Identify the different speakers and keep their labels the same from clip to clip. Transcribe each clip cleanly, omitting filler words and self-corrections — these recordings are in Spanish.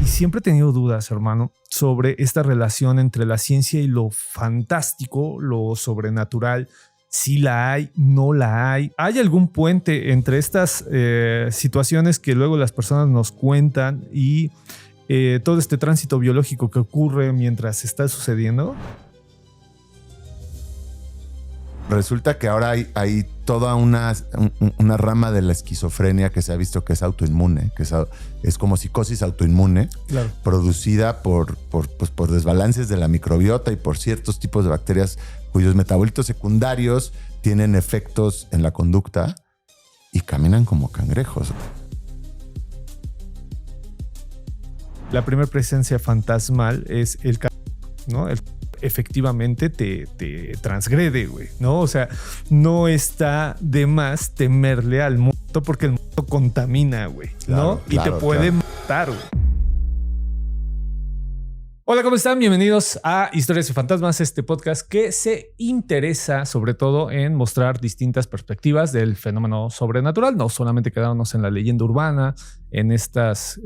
Speaker 1: siempre he tenido dudas, hermano, sobre esta relación entre la ciencia y lo fantástico, lo sobrenatural. Si la hay, no la hay. ¿Hay algún puente entre estas situaciones que luego las personas nos cuentan y todo este tránsito biológico que ocurre mientras está sucediendo?
Speaker 2: Resulta que ahora hay toda una rama de la esquizofrenia que se ha visto que es autoinmune, que es como psicosis autoinmune,
Speaker 1: claro,
Speaker 2: producida por desbalances de la microbiota y por ciertos tipos de bacterias cuyos metabolitos secundarios tienen efectos en la conducta y caminan como cangrejos.
Speaker 1: La primera presencia fantasmal es el ¿no? Efectivamente te transgrede, güey, ¿no? O sea, no está de más temerle al muerto porque el muerto contamina, güey, ¿no? Y te puede matar, güey. Hola, ¿cómo están? Bienvenidos a Historias y Fantasmas, este podcast que se interesa sobre todo en mostrar distintas perspectivas del fenómeno sobrenatural, no solamente quedarnos en la leyenda urbana, en estas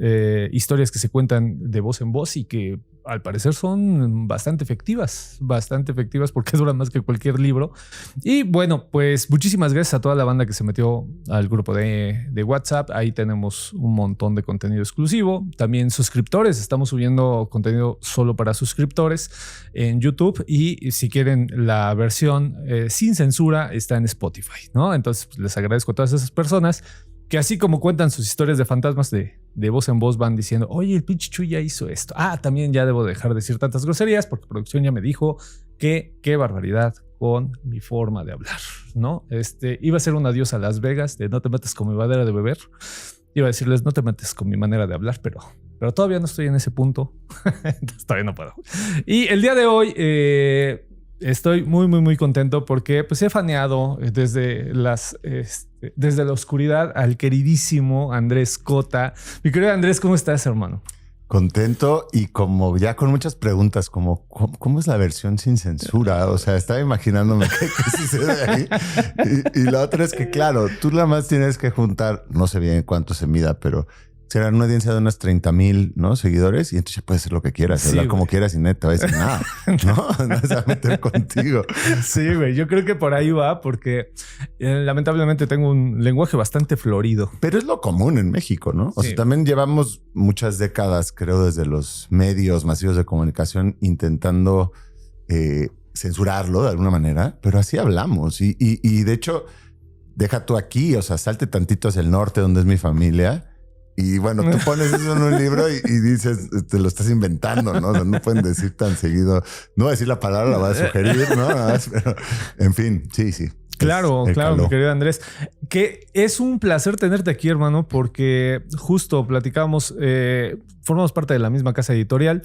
Speaker 1: historias que se cuentan de voz en voz y que al parecer son bastante efectivas porque duran más que cualquier libro. Y bueno, pues muchísimas gracias a toda la banda que se metió al grupo de WhatsApp. Ahí tenemos un montón de contenido exclusivo. También suscriptores. Estamos subiendo contenido solo para suscriptores en YouTube. Y si quieren la versión sin censura, está en Spotify, ¿no? Entonces pues, les agradezco a todas esas personas que así como cuentan sus historias de fantasmas de voz en voz van diciendo, oye, el pinche Chuy ya hizo esto. También ya debo dejar de decir tantas groserías porque producción ya me dijo que qué barbaridad con mi forma de hablar, ¿no? Iba a ser un adiós a Las Vegas de no te metas con mi manera de beber. Iba a decirles no te metes con mi manera de hablar, pero todavía no estoy en ese punto. Entonces todavía no puedo. Y el día de hoy estoy muy contento porque pues he faneado desde la oscuridad al queridísimo Andrés Cota. Mi querido Andrés, ¿cómo estás, hermano?
Speaker 2: Contento y como ya con muchas preguntas, como ¿cómo es la versión sin censura? O sea, estaba imaginándome qué sucede ahí. Y la otra es que, claro, tú nada más tienes que juntar, no sé bien cuánto se mida, pero será una audiencia de unos 30,000, ¿no? Seguidores y entonces ya puedes hacer lo que quieras, hablar como quieras y nadie te va a decir nada, ¿no? No se va a meter contigo.
Speaker 1: Sí, güey, yo creo que por ahí va porque lamentablemente tengo un lenguaje bastante florido.
Speaker 2: Pero es lo común en México, ¿no? O sea, también llevamos muchas décadas, creo, desde los medios masivos de comunicación intentando censurarlo de alguna manera, pero así hablamos. Y de hecho, deja tú aquí, o sea, salte tantito hacia el norte donde es mi familia. Y bueno, tú pones eso en un libro y dices, te lo estás inventando, ¿no? O sea, no pueden decir tan seguido. No voy a decir la palabra, la voy a sugerir, ¿no? Pero, en fin, sí.
Speaker 1: Claro, mi querido Andrés. Que es un placer tenerte aquí, hermano, porque justo platicamos, formamos parte de la misma casa editorial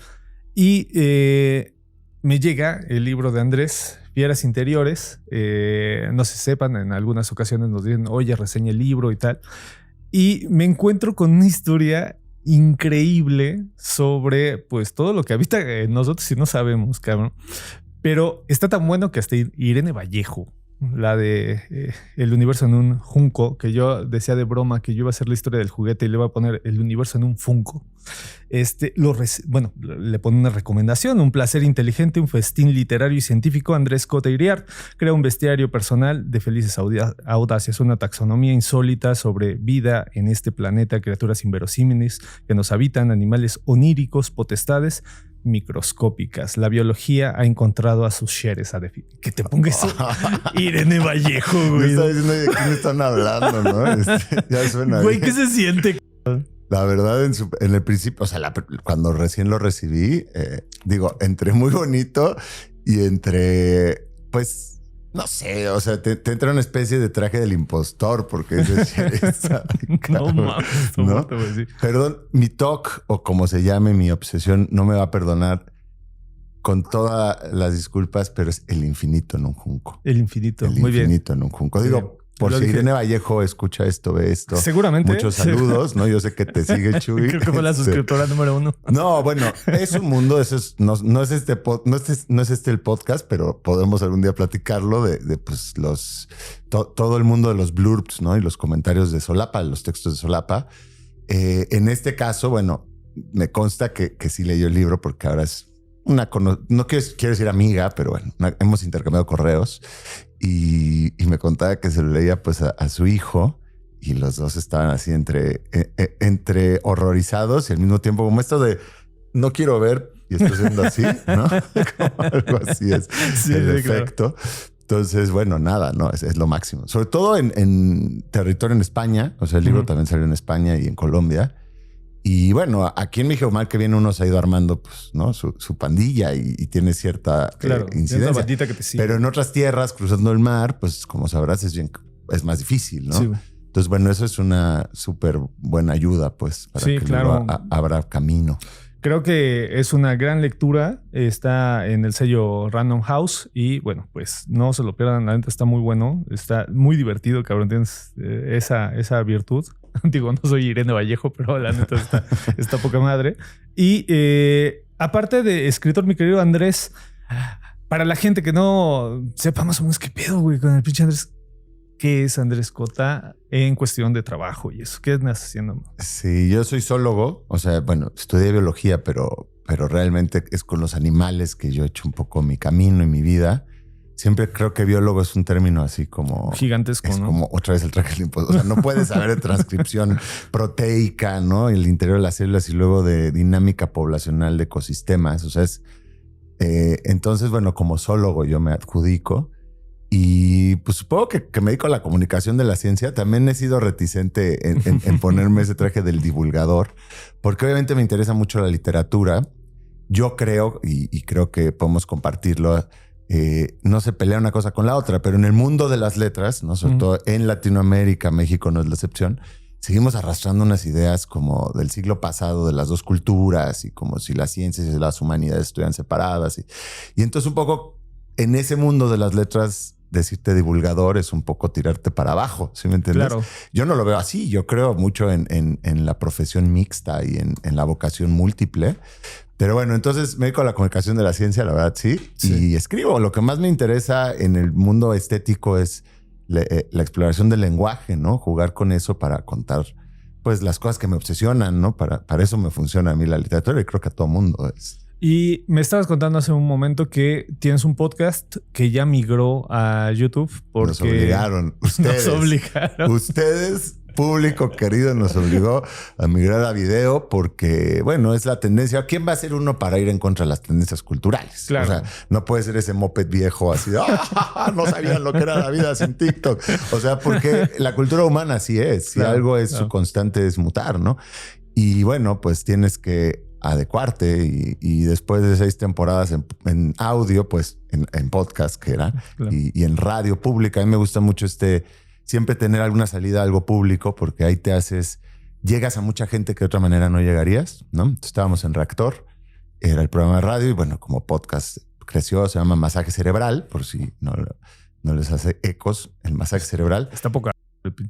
Speaker 1: y me llega el libro de Andrés, Fieras Interiores. No se sepan, en algunas ocasiones nos dicen, oye, reseña el libro y tal. Y me encuentro con una historia increíble sobre pues todo lo que habita nosotros si no sabemos, cabrón. Pero está tan bueno que hasta Irene Vallejo, la de El universo en un junco, que yo decía de broma que yo iba a hacer la historia del juguete y le iba a poner El universo en un funko. Le pone una recomendación: un placer inteligente, un festín literario y científico. Andrés Cota Iriart crea un bestiario personal de felices audacias, una taxonomía insólita sobre vida en este planeta, criaturas inverosímiles que nos habitan, animales oníricos, potestades microscópicas. La biología ha encontrado a sus seres a definir. Que te ponga eso, Irene Vallejo, güey.
Speaker 2: Me está diciendo de quién están hablando, ¿no? Ya suena.
Speaker 1: Güey, ¿qué se siente?
Speaker 2: La verdad, en el principio, o sea, cuando recién lo recibí, entré muy bonito y pues, no sé, o sea, te entra una especie de traje del impostor porque es decir,
Speaker 1: no mames,
Speaker 2: ¿no? Perdón, mi TOC o como se llame, mi obsesión no me va a perdonar con todas las disculpas, pero es el infinito en un junco.
Speaker 1: El infinito,
Speaker 2: muy bien. El infinito en un junco. Digo, por si Irene Vallejo escucha esto, ve esto.
Speaker 1: Seguramente.
Speaker 2: Muchos saludos, ¿no? Yo sé que te sigue, Chuy.
Speaker 1: Creo que fue la suscriptora número 1.
Speaker 2: No, bueno, es un mundo, eso es, no es este el podcast, pero podemos algún día platicarlo de pues todo el mundo de los blurbs, ¿no? Y los comentarios de solapa, los textos de solapa. En este caso, bueno, me consta que sí leyó el libro porque ahora es no quiero decir amiga, pero bueno, hemos intercambiado correos y me contaba que se lo leía pues a su hijo y los dos estaban así entre horrorizados y al mismo tiempo como esto de no quiero ver y estoy haciendo así, ¿no? Como algo así es el efecto. Claro. Entonces, bueno, nada, no, es lo máximo. Sobre todo en territorio en España. O sea, el libro también salió en España y en Colombia. Y bueno, aquí en México, mal que viene, uno se ha ido armando, pues, ¿no? Su pandilla y tiene cierta incidencia.
Speaker 1: Bandita que te sigue.
Speaker 2: Pero en otras tierras, cruzando el mar, pues, como sabrás, es más difícil, ¿no? Sí. Entonces, bueno, eso es una súper buena ayuda, pues, para que luego abra camino.
Speaker 1: Creo que es una gran lectura. Está en el sello Random House y bueno, pues no se lo pierdan. La neta está muy bueno. Está muy divertido, cabrón. Tienes esa virtud. Digo, no soy Irene Vallejo, pero la neta está poca madre. Y aparte de escritor, mi querido Andrés, para la gente que no sepa más o menos qué pedo, güey, con el pinche Andrés, ¿qué es Andrés Cota en cuestión de trabajo y eso? ¿Qué estás haciendo?
Speaker 2: Sí, yo soy zoólogo. O sea, bueno, estudié biología, pero realmente es con los animales que yo he hecho un poco mi camino y mi vida. Siempre creo que biólogo es un término así como...
Speaker 1: gigantesco,
Speaker 2: es
Speaker 1: ¿no?
Speaker 2: Como otra vez el traje del impostor. O sea, no puedes saber de transcripción proteica, ¿no? El interior de las células y luego de dinámica poblacional de ecosistemas. O sea, entonces, bueno, como zoólogo yo me adjudico. Y pues supongo que me dedico a la comunicación de la ciencia. También he sido reticente en ponerme ese traje del divulgador, porque obviamente me interesa mucho la literatura. Yo creo, y creo que podemos compartirlo, no se pelea una cosa con la otra, pero en el mundo de las letras, ¿no? Sobre todo en Latinoamérica, México no es la excepción, seguimos arrastrando unas ideas como del siglo pasado de las dos culturas y como si las ciencias y las humanidades estuvieran separadas. Y entonces un poco en ese mundo de las letras, decirte divulgador es un poco tirarte para abajo, ¿sí me entiendes? Claro. Yo no lo veo así. Yo creo mucho en la profesión mixta y en la vocación múltiple. Pero bueno, entonces me dedico a la comunicación de la ciencia, la verdad, sí. Y escribo. Lo que más me interesa en el mundo estético es la exploración del lenguaje, ¿no? Jugar con eso para contar pues las cosas que me obsesionan, ¿no? Para eso me funciona a mí la literatura y creo que a todo mundo es.
Speaker 1: Y me estabas contando hace un momento que tienes un podcast que ya migró a YouTube porque...
Speaker 2: Nos obligaron. Ustedes, público querido, nos obligó a migrar a video porque, bueno, es la tendencia. ¿Quién va a ser uno para ir en contra de las tendencias culturales?
Speaker 1: Claro.
Speaker 2: O sea, no puede ser ese moped viejo así de no sabían lo que era la vida sin TikTok. O sea, porque la cultura humana así es. Si algo es su constante es mutar, ¿no? Y bueno, pues tienes que adecuarte y después de 6 temporadas en audio, pues en podcast que era, y en radio pública. A mí me gusta mucho siempre tener alguna salida a algo público porque ahí llegas a mucha gente que de otra manera no llegarías, ¿no? Entonces, estábamos en Reactor, era el programa de radio y bueno, como podcast creció, se llama Masaje Cerebral, por si no les hace ecos, el masaje cerebral.
Speaker 1: Está poca.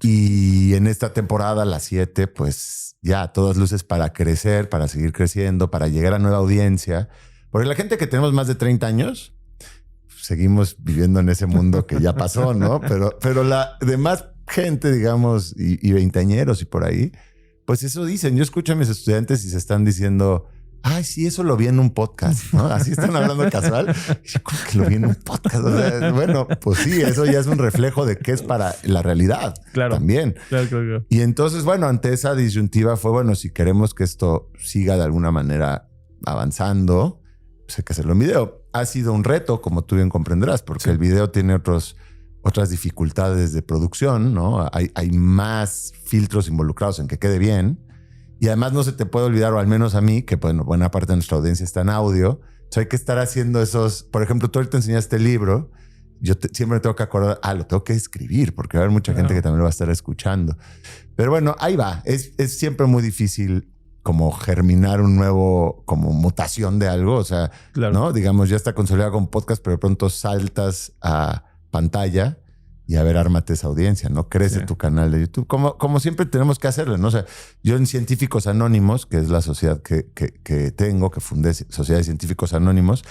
Speaker 2: Y en esta temporada, la 7, pues ya a todas luces para crecer, para seguir creciendo, para llegar a nueva audiencia. Porque la gente que tenemos más de 30 años, seguimos viviendo en ese mundo que ya pasó, ¿no? Pero la demás gente, digamos, y veinteañeros y por ahí, pues eso dicen. Yo escucho a mis estudiantes y se están diciendo... Ay, sí, eso lo vi en un podcast, ¿no? Así están hablando casual. Y yo, ¿cómo que lo vi en un podcast? O sea, bueno, pues sí, eso ya es un reflejo de qué es para la realidad.
Speaker 1: Claro.
Speaker 2: También.
Speaker 1: Claro.
Speaker 2: Y entonces, bueno, ante esa disyuntiva fue, bueno, si queremos que esto siga de alguna manera avanzando, pues hay que hacerlo en video. Ha sido un reto, como tú bien comprenderás, porque el video tiene otras dificultades de producción, ¿no? Hay más filtros involucrados en que quede bien. Y además no se te puede olvidar, o al menos a mí, que bueno, buena parte de nuestra audiencia está en audio. Entonces hay que estar haciendo esos... Por ejemplo, tú ahorita enseñaste el libro. Yo siempre tengo que acordar, lo tengo que escribir porque va a haber mucha gente que también lo va a estar escuchando. Pero bueno, ahí va. Es siempre muy difícil como germinar un nuevo, como mutación de algo. O sea, ¿no? Digamos, ya está consolidado con podcast, pero de pronto saltas a pantalla y a ver, ármate esa audiencia, ¿no? Crece tu canal de YouTube. Como siempre tenemos que hacerlo, ¿no? O sea, yo en Científicos Anónimos, que es la sociedad que tengo, que fundé, Sociedad de Científicos Anónimos,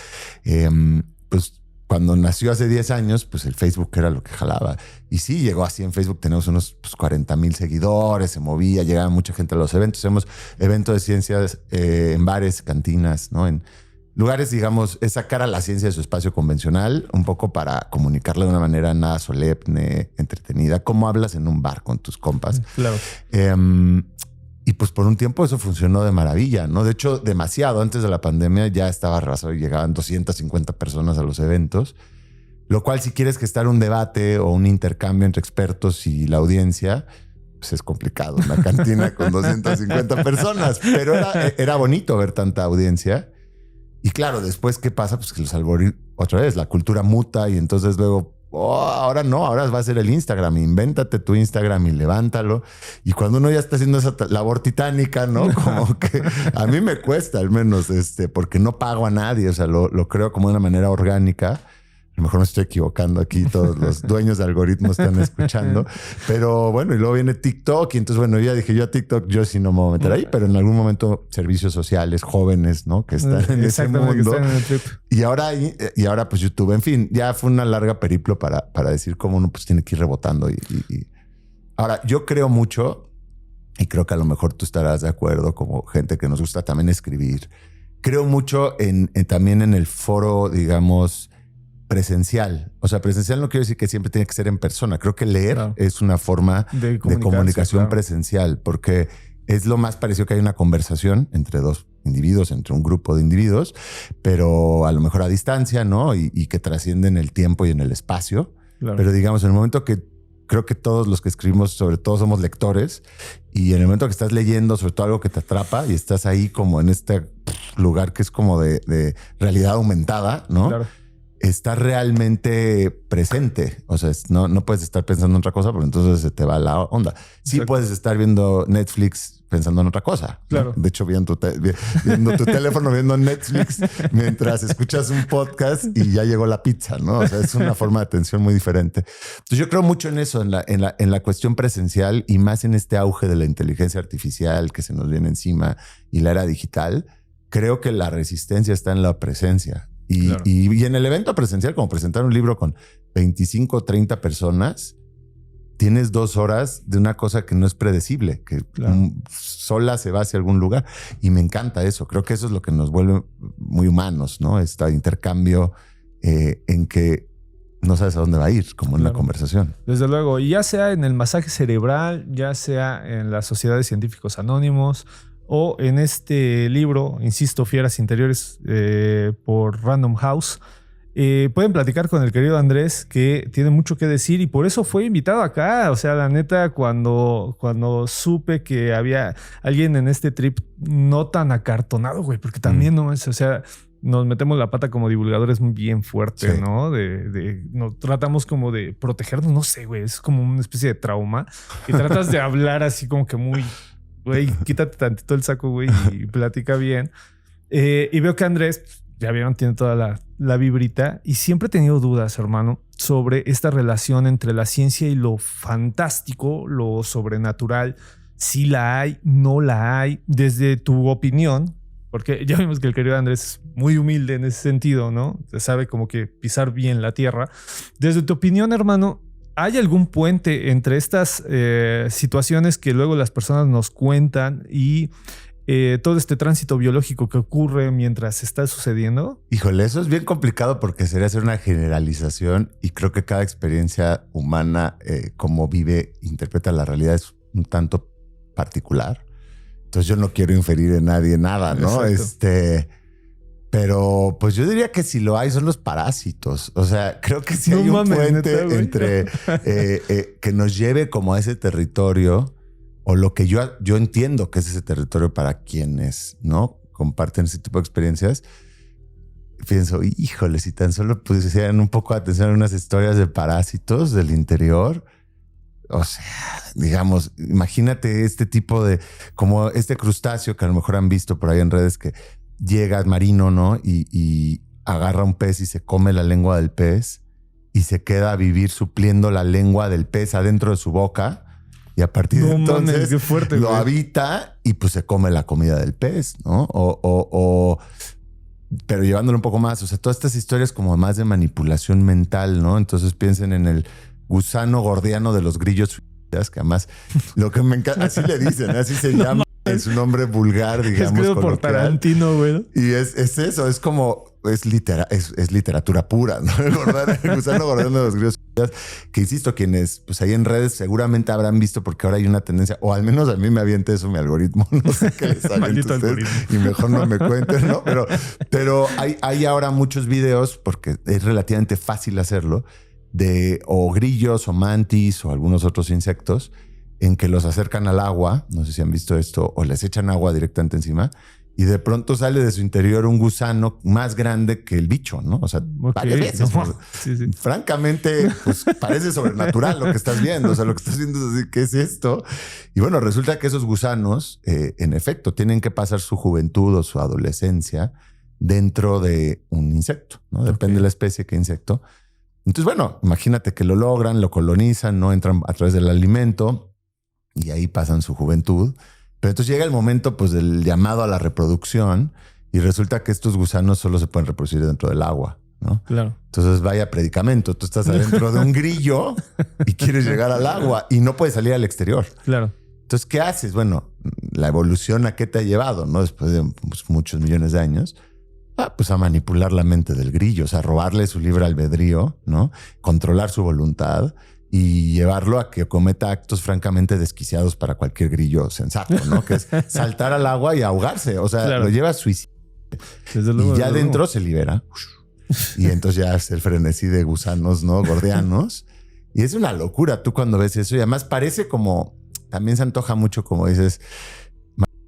Speaker 2: pues cuando nació hace 10 años, pues el Facebook era lo que jalaba. Y sí, llegó así en Facebook, tenemos unos 40,000 seguidores, se movía, llegaba mucha gente a los eventos. Hacemos eventos de ciencias en bares, cantinas, ¿no? En lugares, digamos, es sacar a la ciencia de su espacio convencional, un poco para comunicarla de una manera nada solemne, entretenida, como hablas en un bar con tus compas.
Speaker 1: Claro.
Speaker 2: Y pues por un tiempo eso funcionó de maravilla, ¿no? De hecho, demasiado. Antes de la pandemia ya estaba arrasado y llegaban 250 personas a los eventos. Lo cual, si quieres que estar un debate o un intercambio entre expertos y la audiencia, pues es complicado. Una cantina con 250 personas. Pero era bonito ver tanta audiencia. Y claro, después, ¿qué pasa? Pues que los algoritmos, otra vez, la cultura muta y entonces luego... ahora no, ahora va a ser el Instagram. Invéntate tu Instagram y levántalo. Y cuando uno ya está haciendo esa labor titánica, ¿no? Como que a mí me cuesta al menos porque no pago a nadie. O sea, lo creo como de una manera orgánica. A lo mejor me estoy equivocando aquí. Todos los dueños de algoritmos están escuchando. Pero bueno, y luego viene TikTok. Y entonces, bueno, ya dije yo a TikTok, yo sí no me voy a meter ahí. Pero en algún momento servicios sociales, jóvenes, ¿no? Que están en ese mundo. Que están en el trip. Y ahora pues YouTube. En fin, ya fue una larga periplo para decir cómo uno pues tiene que ir rebotando. Ahora, yo creo mucho, y creo que a lo mejor tú estarás de acuerdo, como gente que nos gusta también escribir. Creo mucho también en el foro, digamos, presencial. O sea, presencial no quiero decir que siempre tiene que ser en persona. Creo que leer es una forma de comunicación presencial, porque es lo más parecido que hay una conversación entre dos individuos, entre un grupo de individuos, pero a lo mejor a distancia, ¿no? Y que trascienden el tiempo y en el espacio. Claro. Pero digamos, en el momento que creo que todos los que escribimos, sobre todo somos lectores, y en el momento que estás leyendo sobre todo algo que te atrapa y estás ahí como en este lugar que es como de realidad aumentada, ¿no? Claro. Estás realmente presente. O sea, no puedes estar pensando en otra cosa porque entonces se te va la onda. Sí puedes estar viendo Netflix pensando en otra cosa.
Speaker 1: Claro.
Speaker 2: ¿No? De hecho, viendo tu teléfono, viendo Netflix mientras escuchas un podcast y ya llegó la pizza, ¿no? O sea, es una forma de atención muy diferente. Entonces yo creo mucho en eso, en la cuestión presencial y más en este auge de la inteligencia artificial que se nos viene encima y la era digital. Creo que la resistencia está en la presencia. Claro. Y en el evento presencial, como presentar un libro con 25 o 30 personas, tienes 2 horas de una cosa que no es predecible, que sola se va hacia algún lugar. Y me encanta eso. Creo que eso es lo que nos vuelve muy humanos, ¿no? Este intercambio en que no sabes a dónde va a ir, como en una conversación.
Speaker 1: Desde luego. Y ya sea en el masaje cerebral, ya sea en las sociedades científicos anónimos, o en este libro, insisto, Fieras Interiores por Random House. Pueden platicar con el querido Andrés, que tiene mucho que decir y por eso fue invitado acá. O sea, la neta, cuando supe que había alguien en este trip no tan acartonado, güey, porque también no es, o sea, nos metemos la pata como divulgadores bien fuerte, sí. ¿No? Nos tratamos como de protegernos, no sé, güey, es como una especie de trauma que tratas de hablar así como que muy... Güey, quítate tantito el saco, güey, y platica bien. Y veo que Andrés, ya vieron, tiene toda la vibrita. Y siempre he tenido dudas, hermano, sobre esta relación entre la ciencia y lo fantástico, lo sobrenatural. Si la hay, no la hay. Desde tu opinión, porque ya vimos que el querido Andrés es muy humilde en ese sentido, ¿no? Se sabe como que pisar bien la tierra. Desde tu opinión, hermano, ¿hay algún puente entre estas situaciones que luego las personas nos cuentan y todo este tránsito biológico que ocurre mientras está sucediendo?
Speaker 2: Híjole, eso es bien complicado porque sería hacer una generalización y creo que cada experiencia humana, como vive, interpreta la realidad es un tanto particular. Entonces yo no quiero inferir en nadie nada, ¿no? Exacto. Pero pues yo diría que si lo hay son los parásitos. O sea, creo que si hay un puente entre que nos lleve como a ese territorio o lo que yo entiendo que es ese territorio para quienes no comparten ese tipo de experiencias. Pienso, híjole, si tan solo pusieran un poco de atención a unas historias de parásitos del interior. O sea, digamos, imagínate este tipo de, como este crustáceo que a lo mejor han visto por ahí en redes que llega marino, ¿no? Y agarra un pez y se come la lengua del pez y se queda a vivir supliendo la lengua del pez adentro de su boca y a partir de entonces
Speaker 1: qué fuerte,
Speaker 2: lo habita y pues se come la comida del pez, ¿no? pero llevándolo un poco más, o sea, todas estas historias como más de manipulación mental, ¿no? Entonces piensen en el gusano gordiano de los grillos, que además lo que me encanta, así le dicen, así se llama, es un nombre vulgar, digamos.
Speaker 1: Escrito por Tarantino, güey.
Speaker 2: Y es eso, es como, es literatura pura, ¿no? El gusano gordiano de los grillos, que insisto, quienes pues ahí en redes seguramente habrán visto, porque ahora hay una tendencia, o al menos a mí me avienta eso mi algoritmo, no sé qué les avienta a ustedes y mejor no me cuenten, ¿no? Pero hay ahora muchos videos, porque es relativamente fácil hacerlo, de o grillos o mantis o algunos otros insectos en que los acercan al agua, no sé si han visto esto, o les echan agua directamente encima y de pronto sale de su interior un gusano más grande que el bicho, ¿no? O sea, varias veces. No. Sí. Francamente, pues parece sobrenatural lo que estás viendo. O sea, lo que estás viendo es así, ¿qué es esto? Y bueno, resulta que esos gusanos, en efecto, tienen que pasar su juventud o su adolescencia dentro de un insecto, ¿no? Depende de la especie, qué insecto. Entonces, bueno, imagínate que lo logran, lo colonizan, no entran a través del alimento y ahí pasan su juventud. Pero entonces llega el momento pues del llamado a la reproducción y resulta que estos gusanos solo se pueden reproducir dentro del agua, ¿no?
Speaker 1: Claro.
Speaker 2: Entonces vaya predicamento. Tú estás adentro de un grillo y quieres llegar al agua y no puedes salir al exterior.
Speaker 1: Claro.
Speaker 2: Entonces, ¿qué haces? Bueno, la evolución ¿a qué te ha llevado, no? Después de pues, muchos millones de años. Pues a manipular la mente del grillo, o sea, robarle su libre albedrío, ¿no? Controlar su voluntad y llevarlo a que cometa actos francamente desquiciados para cualquier grillo sensato, ¿no? Que es saltar al agua y ahogarse. O sea, claro, lo lleva a suicidio. Y ya adentro se libera. Y entonces ya es el frenesí de gusanos, ¿no? Gordianos. Y es una locura tú cuando ves eso. Y además parece como... También se antoja mucho, como dices...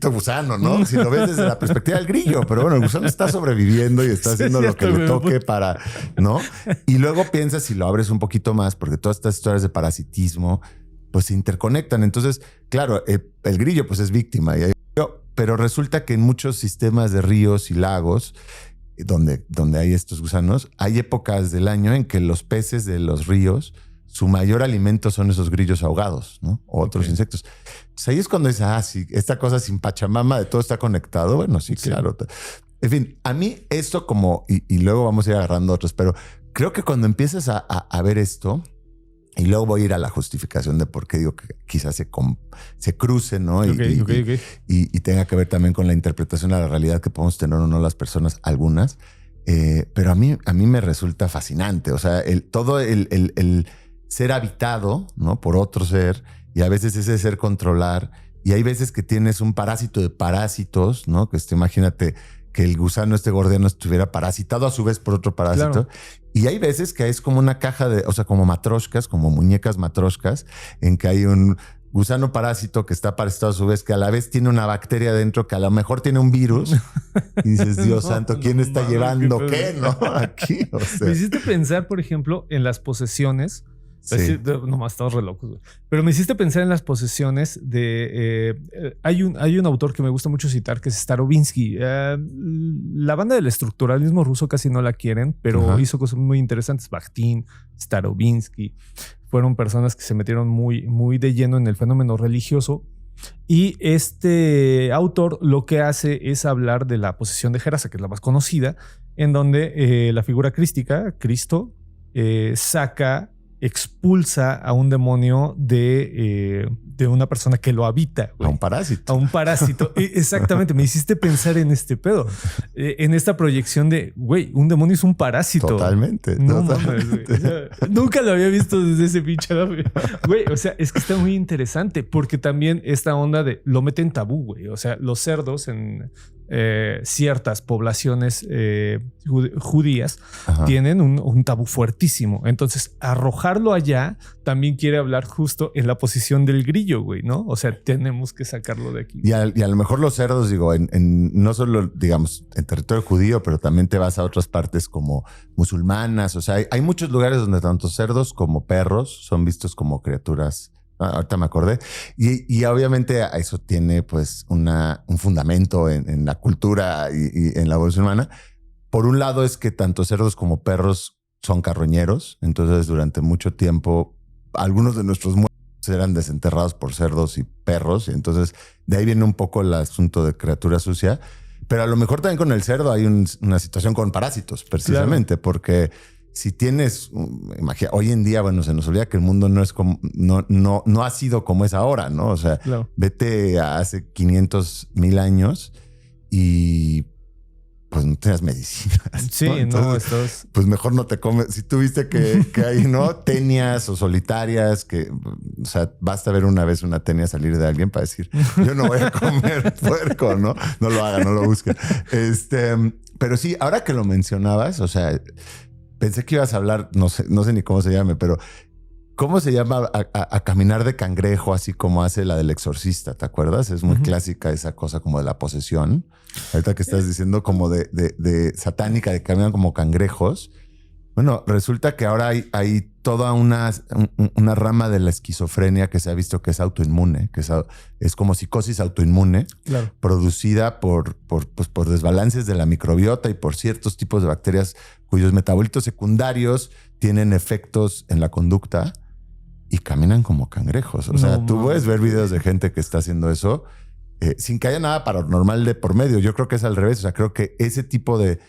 Speaker 2: gusano, ¿no? Si lo ves desde la perspectiva del grillo, pero bueno, el gusano está sobreviviendo y está haciendo lo que le toque para, ¿no? Y luego piensas si lo abres un poquito más, porque todas estas historias de parasitismo pues se interconectan. Entonces, claro, el grillo pues es víctima, pero resulta que en muchos sistemas de ríos y lagos donde hay estos gusanos, hay épocas del año en que los peces de los ríos, su mayor alimento son esos grillos ahogados, ¿no? O otros insectos. Entonces ahí es cuando dices, sí, esta cosa sin Pachamama de todo está conectado. Bueno, sí, claro. En fin, a mí esto como, y luego vamos a ir agarrando otros, pero creo que cuando empiezas a ver esto, y luego voy a ir a la justificación de por qué digo que quizás se cruce, ¿no? Y tenga que ver también con la interpretación de la realidad que podemos tener o no las personas, algunas. Pero a mí me resulta fascinante. O sea, todo el ser habitado, ¿no? Por otro ser, y a veces ese ser controlar, y hay veces que tienes un parásito de parásitos, ¿no? Que imagínate que el gusano gordiano estuviera parasitado a su vez por otro parásito. Claro. Y hay veces que es como una caja de, o sea, como matroshkas, como muñecas matroshkas, en que hay un gusano parásito que está parasitado a su vez, que a la vez tiene una bacteria dentro, que a lo mejor tiene un virus. Y dices, Dios santo, ¿quién está llevando qué, no? Aquí, o sea.
Speaker 1: Me hiciste pensar, por ejemplo, en las posesiones. Sí. Nomás estamos re locos, güey. Pero me hiciste pensar en las posesiones de... hay un autor que me gusta mucho citar, que es Starobinsky. La banda del estructuralismo ruso casi no la quieren, pero hizo cosas muy interesantes. Bakhtin, Starobinsky, fueron personas que se metieron muy, muy de lleno en el fenómeno religioso. Y este autor lo que hace es hablar de la posesión de Gerasa, que es la más conocida, en donde la figura crística, Cristo, expulsa a un demonio de una persona que lo habita.
Speaker 2: Güey. A un parásito.
Speaker 1: A un parásito. Exactamente. Me hiciste pensar en este pedo. En esta proyección de, güey, un demonio es un parásito.
Speaker 2: Totalmente.
Speaker 1: No mames, güey. O sea, nunca lo había visto desde ese pinche lado. Güey, o sea, es que está muy interesante porque también esta onda de lo meten tabú, güey. O sea, los cerdos en ciertas poblaciones judías tienen un tabú fuertísimo. Entonces, arrojarlo allá también quiere hablar justo en la posición del grillo, güey, ¿no? O sea, tenemos que sacarlo de aquí.
Speaker 2: Y a lo mejor los cerdos, digo, no solo, digamos, en territorio judío, pero también te vas a otras partes como musulmanas. O sea, hay muchos lugares donde tanto cerdos como perros son vistos como criaturas. Ahorita me acordé. Y obviamente eso tiene pues un fundamento en la cultura y en la evolución humana. Por un lado es que tanto cerdos como perros son carroñeros. Entonces durante mucho tiempo algunos de nuestros muertos eran desenterrados por cerdos y perros. Y entonces de ahí viene un poco el asunto de criatura sucia. Pero a lo mejor también con el cerdo hay una situación con parásitos, precisamente, porque si tienes, imagina, hoy en día, bueno, se nos olvida que el mundo no es como, no ha sido como es ahora, ¿no? O sea, vete a hace 500,000 años y pues no tenías medicinas.
Speaker 1: Sí,
Speaker 2: ¿no? Entonces, pues mejor no te comes. Si tú viste que hay, ¿no? Tenias o solitarias, que, o sea, basta ver una vez una tenia salir de alguien para decir, yo no voy a comer puerco, ¿no? No lo hagan, no lo busquen. Pero sí, ahora que lo mencionabas, o sea, pensé que ibas a hablar, no sé ni cómo se llame, pero ¿cómo se llama a caminar de cangrejo, así como hace la del exorcista? ¿Te acuerdas? Es muy clásica esa cosa como de la posesión. Ahorita que estás diciendo como de satánica, de que caminan como cangrejos. Bueno, resulta que ahora hay toda una rama de la esquizofrenia que se ha visto que es autoinmune, que es como psicosis autoinmune, producida por desbalances de la microbiota y por ciertos tipos de bacterias cuyos metabolitos secundarios tienen efectos en la conducta y caminan como cangrejos. O sea, tú puedes ver videos de gente que está haciendo eso sin que haya nada paranormal de por medio. Yo creo que es al revés. O sea, creo que ese tipo de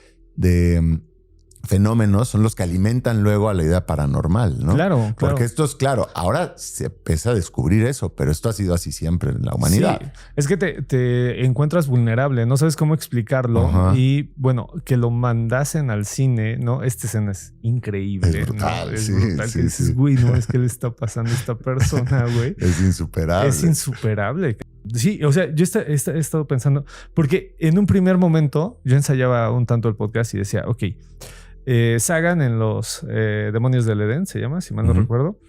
Speaker 2: fenómenos son los que alimentan luego a la idea paranormal, ¿no?
Speaker 1: Claro.
Speaker 2: Porque esto es claro. Ahora se empieza a descubrir eso, pero esto ha sido así siempre en la humanidad.
Speaker 1: Sí. Es que te encuentras vulnerable, no sabes cómo explicarlo. Ajá. Y bueno, que lo mandasen al cine, ¿no? Esta escena es increíble.
Speaker 2: Es brutal,
Speaker 1: ¿no? Es brutal. Que dices, güey, no, es que le está pasando a esta persona, güey.
Speaker 2: Es insuperable.
Speaker 1: Es insuperable. Sí, o sea, yo he estado pensando, porque en un primer momento yo ensayaba un tanto el podcast y decía, ok, Sagan en los Demonios del Edén, se llama, si mal no recuerdo,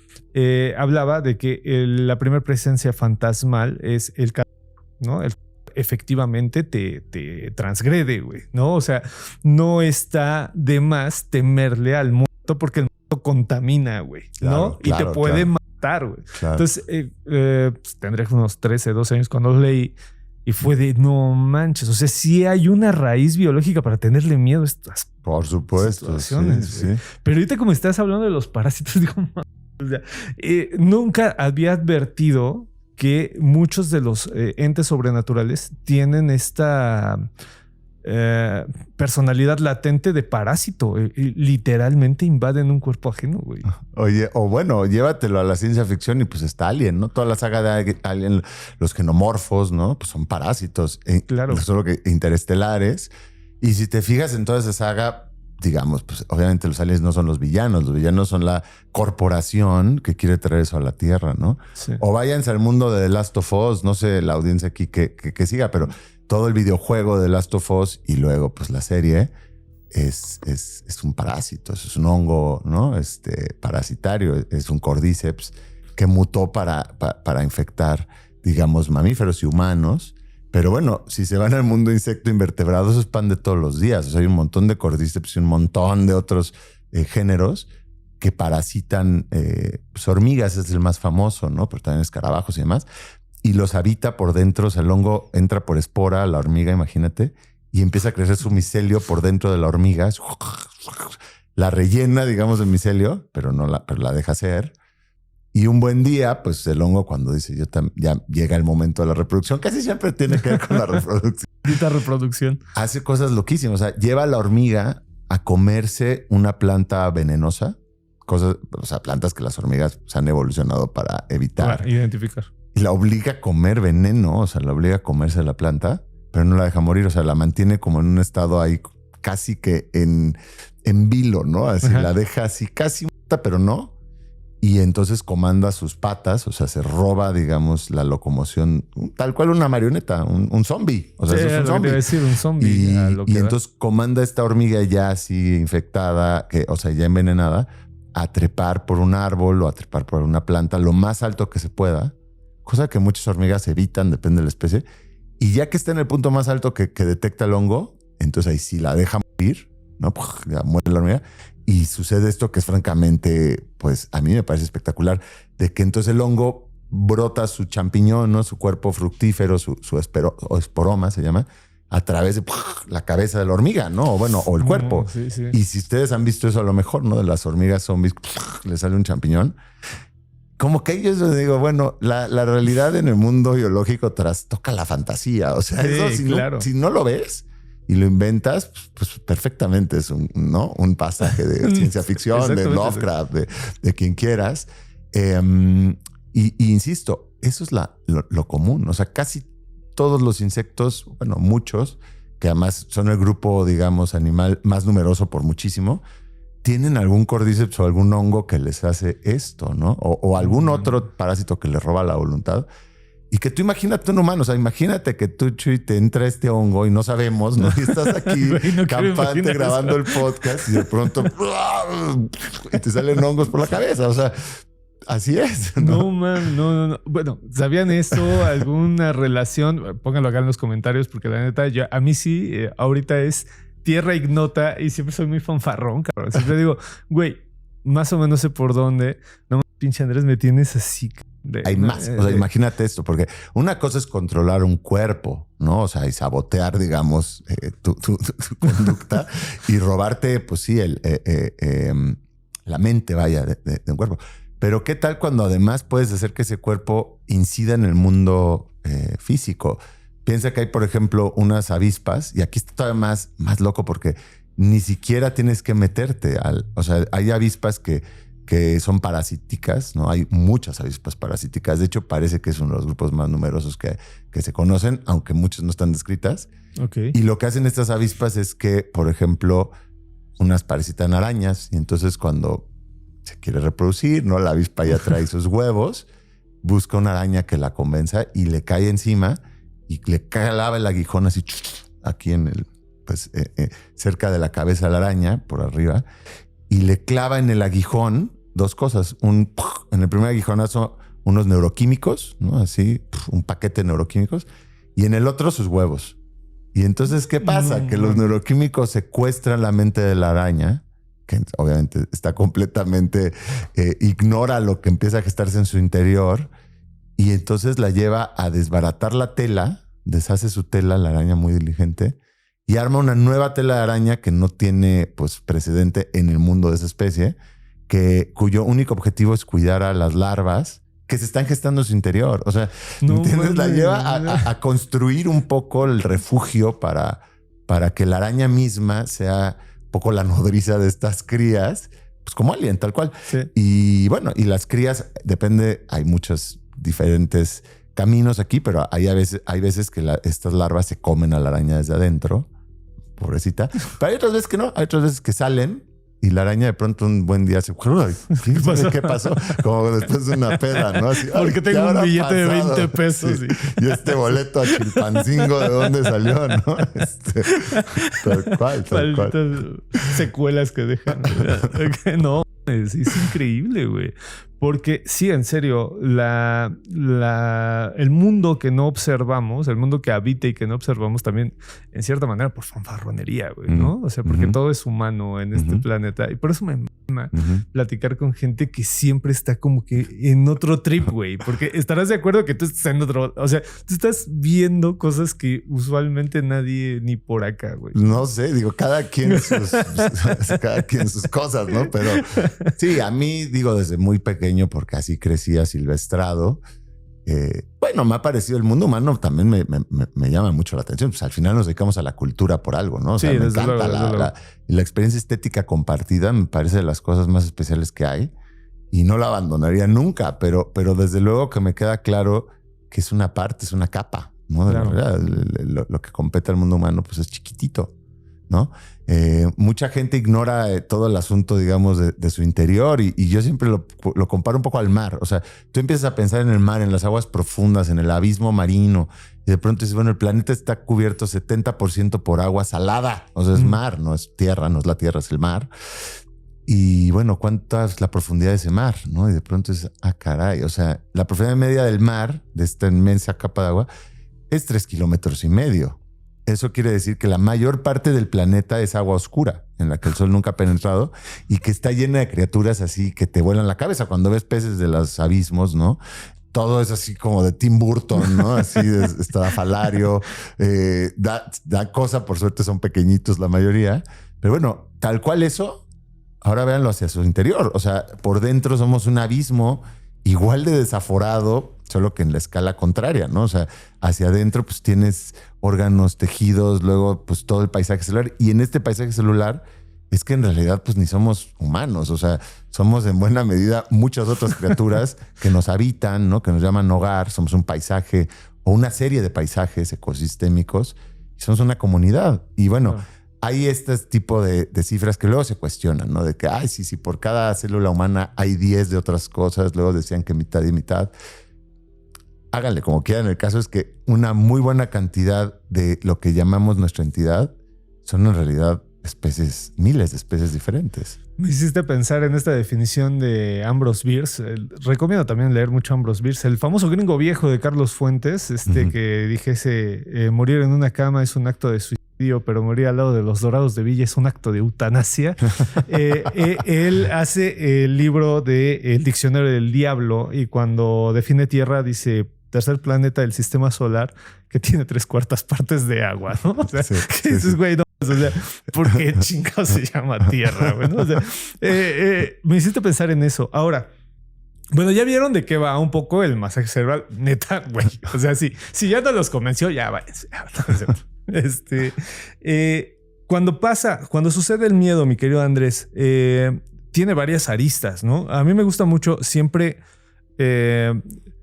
Speaker 1: hablaba de que la primera presencia fantasmal es el ¿no? Efectivamente te transgrede, güey, ¿no? O sea, no está de más temerle al muerto porque el muerto contamina, güey, ¿no? Y te puede matar, güey. Entonces, pues, tendré unos 13, 12 años cuando lo leí. Y fue de, no manches, o sea, sí hay una raíz biológica para tenerle miedo a estas
Speaker 2: por supuesto,
Speaker 1: situaciones. Sí. Pero ahorita como estás hablando de los parásitos, digo, o sea, nunca había advertido que muchos de los entes sobrenaturales tienen esta personalidad latente de parásito. Literalmente invaden un cuerpo ajeno, güey.
Speaker 2: Oye, o bueno, llévatelo a la ciencia ficción y pues está Alien, ¿no? Toda la saga de Alien, los xenomorfos, ¿no? Pues son parásitos.
Speaker 1: Claro.
Speaker 2: Solo que interestelares. Y si te fijas en toda esa saga, digamos, pues obviamente los aliens no son los villanos son la corporación que quiere traer eso a la Tierra, ¿no?
Speaker 1: Sí.
Speaker 2: O váyanse al mundo de The Last of Us, no sé, la audiencia aquí que siga, pero todo el videojuego de The Last of Us y luego pues la serie es un parásito, es un hongo, ¿no? Parasitario, es un cordyceps que mutó para infectar, digamos, mamíferos y humanos. Pero bueno, si se van al mundo insecto invertebrado, eso es pan de todos los días. O sea, hay un montón de cordyceps y un montón de otros géneros que parasitan pues hormigas, es el más famoso, ¿no? Pero también escarabajos y demás. Y los habita por dentro. O sea, el hongo entra por espora a la hormiga, imagínate, y empieza a crecer su micelio por dentro de la hormiga. La rellena, digamos, de micelio, pero la deja hacer. Y un buen día, pues el hongo cuando dice ya llega el momento de la reproducción, casi siempre tiene que ver con la reproducción. Hace cosas loquísimas. O sea, lleva a la hormiga a comerse una planta venenosa. Plantas que las hormigas se han evolucionado para evitar.
Speaker 1: Para identificar.
Speaker 2: Y la obliga a comer veneno, o sea, la obliga a comerse la planta, pero no la deja morir. O sea, la mantiene como en un estado ahí casi que en vilo, ¿no? Así la deja así casi muerta, pero no. Y entonces comanda sus patas, o sea, se roba, digamos, la locomoción, tal cual una marioneta, un zombie. O sea,
Speaker 1: sí,
Speaker 2: eso es un zombie.
Speaker 1: Decir, un zombie.
Speaker 2: Y entonces comanda esta hormiga ya así infectada, ya envenenada, a trepar por un árbol o a trepar por una planta lo más alto que se pueda, cosa que muchas hormigas evitan, depende de la especie. Y ya que está en el punto más alto que detecta el hongo, entonces ahí sí la deja morir, ¿no? Ya muere la hormiga. Y sucede esto que es francamente, pues a mí me parece espectacular, de que entonces el hongo brota su champiñón, ¿no? Su cuerpo fructífero, su esporoma se llama, a través de la cabeza de la hormiga, ¿no? O el cuerpo.
Speaker 1: Sí.
Speaker 2: Y si ustedes han visto eso a lo mejor, ¿no? De las hormigas zombies, le sale un champiñón. Como que yo digo, bueno, la realidad en el mundo biológico trastoca la fantasía. O sea,
Speaker 1: sí,
Speaker 2: eso si no lo ves, y lo inventas, pues perfectamente es un pasaje de ciencia ficción, de Lovecraft, de quien quieras. Y insisto, eso es lo común. O sea, casi todos los insectos, bueno, muchos, que además son el grupo, digamos, animal más numeroso por muchísimo, tienen algún cordíceps o algún hongo que les hace esto, ¿no? O algún otro parásito que les roba la voluntad. Y que tú imagínate un humano, o sea, imagínate que tú, Chuy, te entra este hongo y no sabemos, ¿no? Y estás aquí campante grabando el podcast y de pronto y te salen hongos por la cabeza. O sea, así es.
Speaker 1: No, man, no. Bueno, ¿sabían esto? ¿Alguna relación? Pónganlo acá en los comentarios porque la neta, a mí sí, ahorita es tierra ignota y siempre soy muy fanfarrón, cabrón. Siempre digo, güey, más o menos sé por dónde. No, pinche Andrés, me tienes así.
Speaker 2: Hay más. O sea, imagínate esto, porque una cosa es controlar un cuerpo, ¿no? O sea, y sabotear, digamos, tu conducta y robarte, pues sí, la mente, vaya, de un cuerpo. Pero ¿qué tal cuando además puedes hacer que ese cuerpo incida en el mundo físico? Piensa que hay, por ejemplo, unas avispas, y aquí está todavía más loco porque ni siquiera tienes que meterte o sea, hay avispas que son parasíticas, ¿no? Hay muchas avispas parasíticas. De hecho, parece que es uno de los grupos más numerosos que se conocen, aunque muchas no están descritas.
Speaker 1: Okay.
Speaker 2: Y lo que hacen estas avispas es que, por ejemplo, unas parasitan arañas y entonces cuando se quiere reproducir, ¿no? La avispa ya trae sus huevos, busca una araña que la convenza y le cae encima y le clava el aguijón así aquí en cerca de la cabeza de la araña, por arriba, y le clava en el aguijón dos cosas. En el primer aguijonazo, unos neuroquímicos, ¿no? Así, un paquete de neuroquímicos. Y en el otro, sus huevos. Y entonces, ¿qué pasa? Que los neuroquímicos secuestran la mente de la araña, que obviamente está completamente, ignora lo que empieza a gestarse en su interior. Y entonces la lleva a desbaratar la tela, deshace su tela, la araña muy diligente, y arma una nueva tela de araña que no tiene, pues, precedente en el mundo de esa especie, cuyo único objetivo es cuidar a las larvas que se están gestando en su interior. O sea, no, ¿entiendes? La lleva a construir un poco el refugio para que la araña misma sea un poco la nodriza de estas crías, pues como alien, tal cual.
Speaker 1: Sí.
Speaker 2: Y bueno, y las crías, depende, hay muchos diferentes caminos aquí, pero hay veces que estas larvas se comen a la araña desde adentro, pobrecita. Pero hay otras veces que no, hay otras veces que salen y la araña de pronto un buen día se... ¿Qué pasó? Como después de una peda, ¿no? Así,
Speaker 1: porque tengo un billete de 20 pesos.
Speaker 2: Sí. Y este boleto a Chilpancingo, ¿de dónde salió? ¿No? Tal cual.
Speaker 1: Secuelas que dejan. No, es increíble, güey. Porque sí, en serio, el mundo que no observamos, el mundo que habita y que no observamos también, en cierta manera, por fanfarronería, güey, ¿no? O sea, porque todo es humano en este planeta. Y por eso me mama platicar con gente que siempre está como que en otro trip, güey. Porque estarás de acuerdo que tú estás en otro... O sea, tú estás viendo cosas que usualmente nadie ni por acá, güey.
Speaker 2: No sé, digo, cada quien sus cosas, ¿no? Pero sí, a mí, digo, desde muy pequeño, porque así crecía silvestrado. Bueno, me ha parecido el mundo humano también me llama mucho la atención. Pues al final nos dedicamos a la cultura por algo, ¿no? O sea,
Speaker 1: sí,
Speaker 2: me encanta la experiencia estética compartida. Me parece de las cosas más especiales que hay y no la abandonaría nunca, pero desde luego que me queda claro que es una parte, es una capa, ¿no?
Speaker 1: Claro.
Speaker 2: Lo que compete al mundo humano, pues es chiquitito, ¿no? Mucha gente ignora todo el asunto, digamos, de su interior y yo siempre lo comparo un poco al mar. O sea, tú empiezas a pensar en el mar, en las aguas profundas, en el abismo marino y de pronto dices, bueno, el planeta está cubierto 70% por agua salada. O sea, es mar, no es tierra, no es la tierra, es el mar. Y bueno, ¿cuánta es la profundidad de ese mar? ¿No? Y de pronto es, caray. O sea, la profundidad media del mar, de esta inmensa capa de agua, es 3,5 kilómetros. Eso quiere decir que la mayor parte del planeta es agua oscura, en la que el sol nunca ha penetrado y que está llena de criaturas así que te vuelan la cabeza. Cuando ves peces de los abismos, ¿no? Todo es así como de Tim Burton, ¿no? Así estrafalario. Da cosa, por suerte son pequeñitos la mayoría. Pero bueno, tal cual eso, ahora véanlo hacia su interior. O sea, por dentro somos un abismo igual de desaforado solo que en la escala contraria, ¿no? O sea, hacia adentro pues tienes órganos, tejidos, luego pues todo el paisaje celular. Y en este paisaje celular es que en realidad pues ni somos humanos, o sea, somos en buena medida muchas otras criaturas que nos habitan, ¿no? Que nos llaman hogar, somos un paisaje o una serie de paisajes ecosistémicos y somos una comunidad. Y bueno, hay este tipo de cifras que luego se cuestionan, ¿no? De que, ay, sí, por cada célula humana hay 10 de otras cosas, luego decían que mitad y mitad. Háganle como quieran, el caso es que una muy buena cantidad de lo que llamamos nuestra entidad son en realidad especies, miles de especies diferentes.
Speaker 1: Me hiciste pensar en esta definición de Ambrose Bierce. Recomiendo también leer mucho Ambrose Bierce, el famoso gringo viejo de Carlos Fuentes, que dijese morir en una cama es un acto de suicidio, pero morir al lado de los Dorados de Villa es un acto de eutanasia. Él hace el libro de El Diccionario del Diablo y cuando define Tierra dice tercer planeta del sistema solar que tiene 3/4 partes de agua, ¿no? O sea, ¿qué dices, güey? No, o sea, ¿por qué chingados se llama Tierra, güey? ¿No? O sea, me hiciste pensar en eso. Ahora, bueno, ya vieron de qué va un poco el masaje cerebral. Neta, güey. O sea, si ya no los convenció, ya váyanse. Cuando sucede el miedo, mi querido Andrés, tiene varias aristas, ¿no? A mí me gusta mucho siempre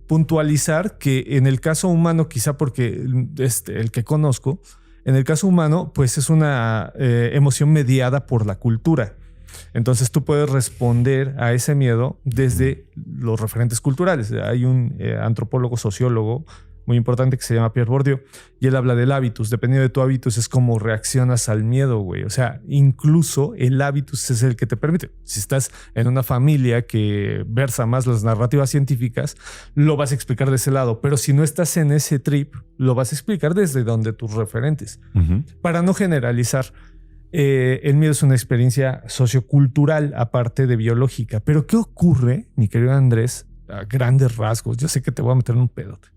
Speaker 1: puntualizar que en el caso humano, quizá porque el que conozco, en el caso humano, pues es una emoción mediada por la cultura. Entonces tú puedes responder a ese miedo desde los referentes culturales. Hay un antropólogo, sociólogo muy importante que se llama Pierre Bourdieu y él habla del hábitus. Dependiendo de tu hábitus es como reaccionas al miedo, güey. O sea, incluso el hábitus es el que te permite. Si estás en una familia que versa más las narrativas científicas, lo vas a explicar de ese lado. Pero si no estás en ese trip, lo vas a explicar desde donde tus referentes. Para no generalizar, el miedo es una experiencia sociocultural aparte de biológica. Pero ¿qué ocurre, mi querido Andrés, a grandes rasgos? Yo sé que te voy a meter en un pedote.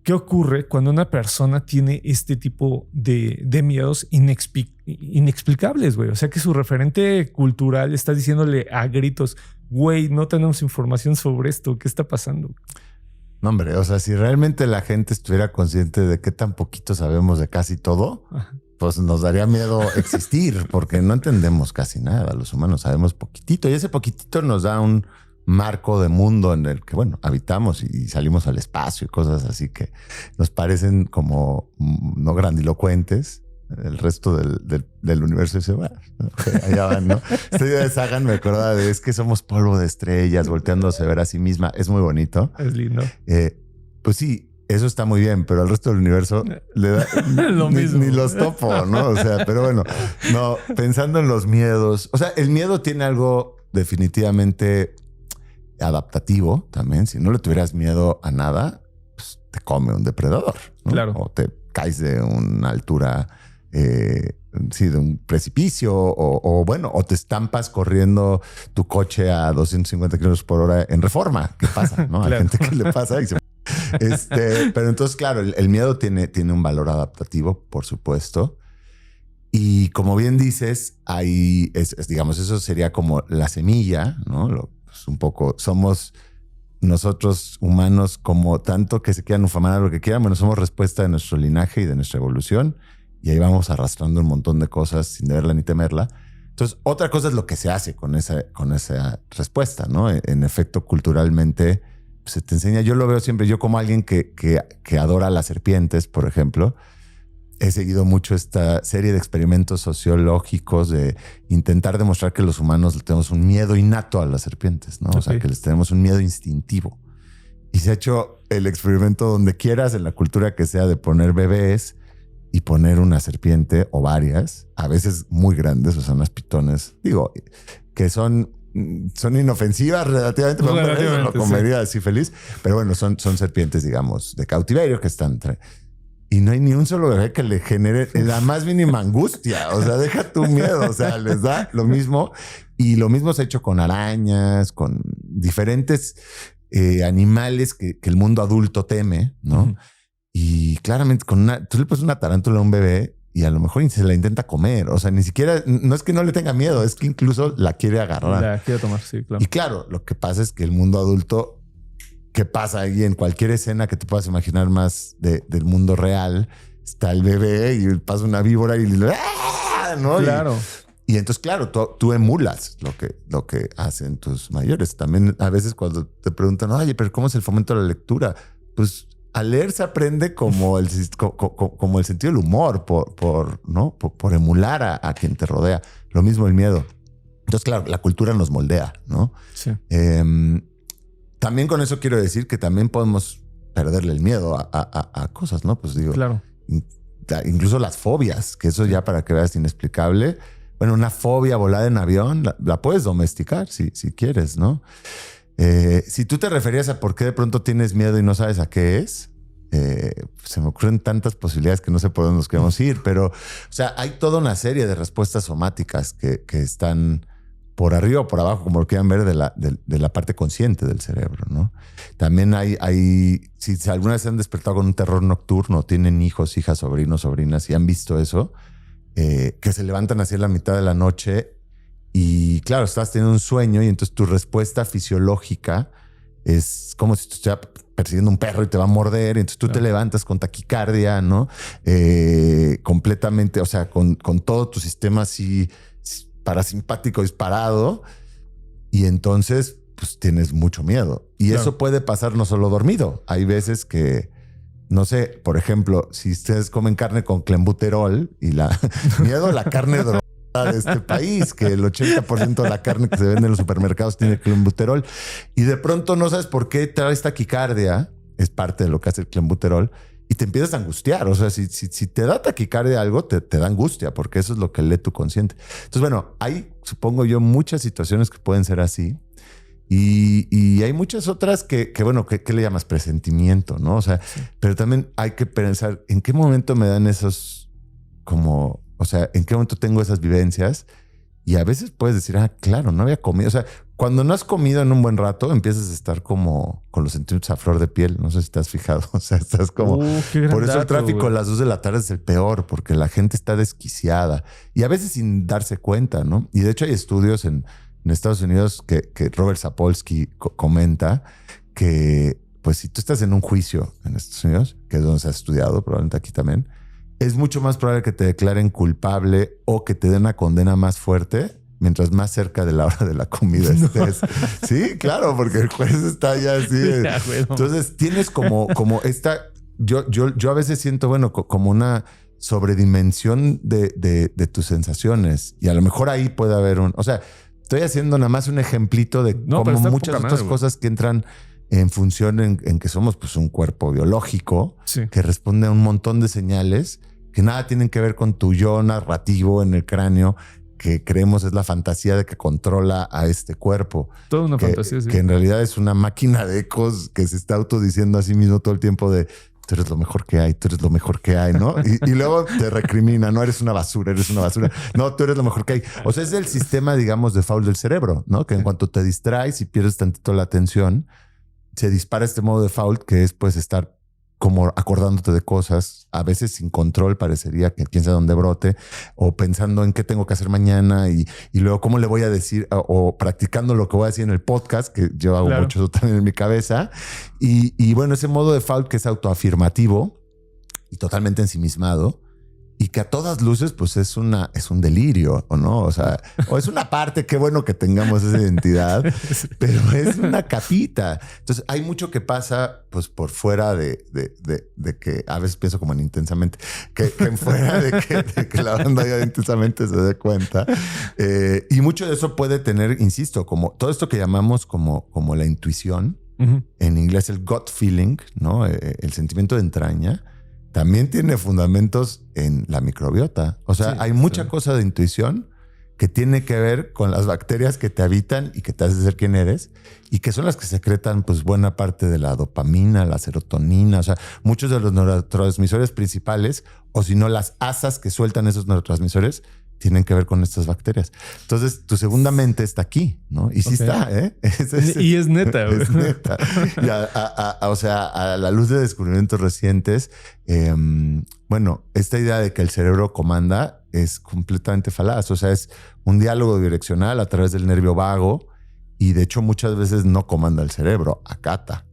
Speaker 1: ¿Qué ocurre cuando una persona tiene este tipo de miedos inexplicables, güey? O sea, que su referente cultural está diciéndole a gritos, güey, no tenemos información sobre esto. ¿Qué está pasando?
Speaker 2: No, hombre, o sea, si realmente la gente estuviera consciente de qué tan poquito sabemos de casi todo, pues nos daría miedo existir, porque no entendemos casi nada. Los humanos sabemos poquitito y ese poquitito nos da un marco de mundo en el que, bueno, habitamos y salimos al espacio y cosas así que nos parecen como no grandilocuentes. El resto del universo dice, bueno, allá van, ¿no? Esta idea de Sagan me acordaba de es que somos polvo de estrellas, volteándose a ver a sí misma. Es muy bonito.
Speaker 1: Es lindo.
Speaker 2: Pues sí, eso está muy bien, pero al resto del universo le da
Speaker 1: lo mismo.
Speaker 2: Ni los topo, ¿no? O sea, pero bueno, no, pensando en los miedos. O sea, el miedo tiene algo definitivamente adaptativo también. Si no le tuvieras miedo a nada, pues te come un depredador, ¿no?
Speaker 1: Claro.
Speaker 2: O te caes de una altura, de un precipicio, o bueno, o te estampas corriendo tu coche a 250 kilómetros por hora en Reforma. ¿Qué pasa? ¿No? Claro. Hay gente que le pasa y se... pero entonces, claro, el miedo tiene un valor adaptativo, por supuesto. Y como bien dices, ahí digamos, eso sería como la semilla, ¿no? Pues un poco somos nosotros humanos, como tanto que se quieran ufamar lo que quieran, bueno, somos respuesta de nuestro linaje y de nuestra evolución. Y ahí vamos arrastrando un montón de cosas sin deberla ni temerla. Entonces, otra cosa es lo que se hace con esa respuesta, ¿no? En efecto, culturalmente pues, se te enseña. Yo lo veo siempre, yo como alguien que adora las serpientes, por ejemplo, he seguido mucho esta serie de experimentos sociológicos de intentar demostrar que los humanos le tenemos un miedo innato a las serpientes, ¿no? Okay. O sea, que les tenemos un miedo instintivo. Y se ha hecho el experimento donde quieras, en la cultura que sea, de poner bebés y poner una serpiente o varias, a veces muy grandes, o sea, unas pitones, digo, que son inofensivas relativamente, pero lo comería así feliz. Pero bueno, son serpientes, digamos, de cautiverio que están... Y no hay ni un solo bebé que le genere la más mínima angustia. O sea, deja tu miedo. O sea, les da lo mismo. Y lo mismo se ha hecho con arañas, con diferentes animales que el mundo adulto teme, ¿no? Uh-huh. Y claramente tú le pones una tarántula a un bebé y a lo mejor se la intenta comer. O sea, ni siquiera, no es que no le tenga miedo, es que incluso la quiere agarrar.
Speaker 1: La quiere tomar, sí, claro.
Speaker 2: Y claro, lo que pasa es que el mundo adulto, qué pasa ahí en cualquier escena que te puedas imaginar más del mundo real. Está el bebé y pasa una víbora y ¿no?
Speaker 1: Claro.
Speaker 2: Y entonces, claro, tú emulas lo que hacen tus mayores. También a veces cuando te preguntan, oye, pero ¿cómo es el fomento de la lectura? Pues a leer se aprende como el sentido del humor, ¿no? por emular a quien te rodea. Lo mismo el miedo. Entonces, claro, la cultura nos moldea, ¿no?
Speaker 1: Sí.
Speaker 2: También con eso quiero decir que también podemos perderle el miedo a cosas, ¿no? Pues digo,
Speaker 1: claro.
Speaker 2: Incluso las fobias, que eso ya para que veas inexplicable. Bueno, una fobia volada en avión, la puedes domesticar si quieres, ¿no? Si tú te referías a por qué de pronto tienes miedo y no sabes a qué es, se me ocurren tantas posibilidades que no sé por dónde nos queremos ir, pero, o sea, hay toda una serie de respuestas somáticas que están por arriba o por abajo, como lo quieran ver, de la parte consciente del cerebro, ¿no? También si alguna vez se han despertado con un terror nocturno, tienen hijos, hijas, sobrinos, sobrinas y han visto eso, que se levantan así a la mitad de la noche y claro, estás teniendo un sueño y entonces tu respuesta fisiológica es como si te estuviera persiguiendo un perro y te va a morder. Y entonces tú te levantas con taquicardia, ¿no? Completamente, o sea, con todo tu sistema así parasimpático disparado. Y entonces, pues tienes mucho miedo. Y eso puede pasar no solo dormido. Hay veces que, no sé, por ejemplo, si ustedes comen carne con clenbuterol y miedo a la carne drogada de este país, que el 80% de la carne que se vende en los supermercados tiene clenbuterol y de pronto no sabes por qué traes taquicardia, es parte de lo que hace el clenbuterol y te empiezas a angustiar. O sea, si te da taquicardia algo, te da angustia porque eso es lo que lee tu consciente. Entonces, bueno, hay, supongo yo, muchas situaciones que pueden ser así. Y hay muchas otras que bueno, ¿qué le llamas? Presentimiento, ¿no? O sea, pero también hay que pensar en qué momento me dan esos como, o sea, en qué momento tengo esas vivencias. Y a veces puedes decir, claro, no había comido. O sea, cuando no has comido en un buen rato, empiezas a estar como con los sentimientos a flor de piel. No sé si te has fijado. O sea, estás como... por eso el tráfico a las 2 de la tarde es el peor, porque la gente está desquiciada. Y a veces sin darse cuenta, ¿no? Y de hecho hay estudios en Estados Unidos que Robert Sapolsky comenta que, pues, si tú estás en un juicio en Estados Unidos, que es donde se ha estudiado, probablemente aquí también, es mucho más probable que te declaren culpable o que te den una condena más fuerte mientras más cerca de la hora de la comida estés. No. Sí, claro, porque el juez está ya así. Entonces tienes como esta... Yo a veces siento, bueno, como una sobredimensión de tus sensaciones. Y a lo mejor ahí puede haber o sea, estoy haciendo nada más un ejemplito de como muchas otras cosas que entran en función en que somos pues un cuerpo biológico que responde a un montón de señales que nada tienen que ver con tu yo narrativo en el cráneo que creemos es la fantasía de que controla a este cuerpo.
Speaker 1: Toda una fantasía, sí.
Speaker 2: Que en realidad es una máquina de ecos que se está autodiciendo a sí mismo todo el tiempo de tú eres lo mejor que hay, tú eres lo mejor que hay, ¿no? Y luego te recrimina, no eres una basura, eres una basura. No, tú eres lo mejor que hay. O sea, es el sistema, digamos, default del cerebro, ¿no? Que en cuanto te distraes y pierdes tantito la atención, se dispara este modo default que es pues estar como acordándote de cosas, a veces sin control, parecería que quién sabe dónde brote, o pensando en qué tengo que hacer mañana y luego cómo le voy a decir, o practicando lo que voy a decir en el podcast, que yo hago mucho eso también en mi cabeza. Y bueno, ese modo default que es autoafirmativo y totalmente ensimismado, y que a todas luces pues es un delirio, ¿o no? O sea, o es una parte, qué bueno que tengamos esa identidad, pero es una capita. Entonces hay mucho que pasa pues por fuera de que a veces pienso como en intensamente, que en fuera de que la banda ya intensamente se dé cuenta. Y mucho de eso puede tener, insisto, como todo esto que llamamos como la intuición, en inglés el gut feeling, ¿no? El sentimiento de entraña. También tiene fundamentos en la microbiota. O sea, hay mucha cosa de intuición que tiene que ver con las bacterias que te habitan y que te hacen ser quien eres y que son las que secretan pues buena parte de la dopamina, la serotonina, o sea, muchos de los neurotransmisores principales o si no las asas que sueltan esos neurotransmisores tienen que ver con estas bacterias. Entonces, tu segunda mente está aquí, ¿no? Y sí está, ¿eh?
Speaker 1: Y es neta.
Speaker 2: Es neta. Y o sea, a la luz de descubrimientos recientes, bueno, esta idea de que el cerebro comanda es completamente falaz. O sea, es un diálogo direccional a través del nervio vago y de hecho muchas veces no comanda el cerebro, acata.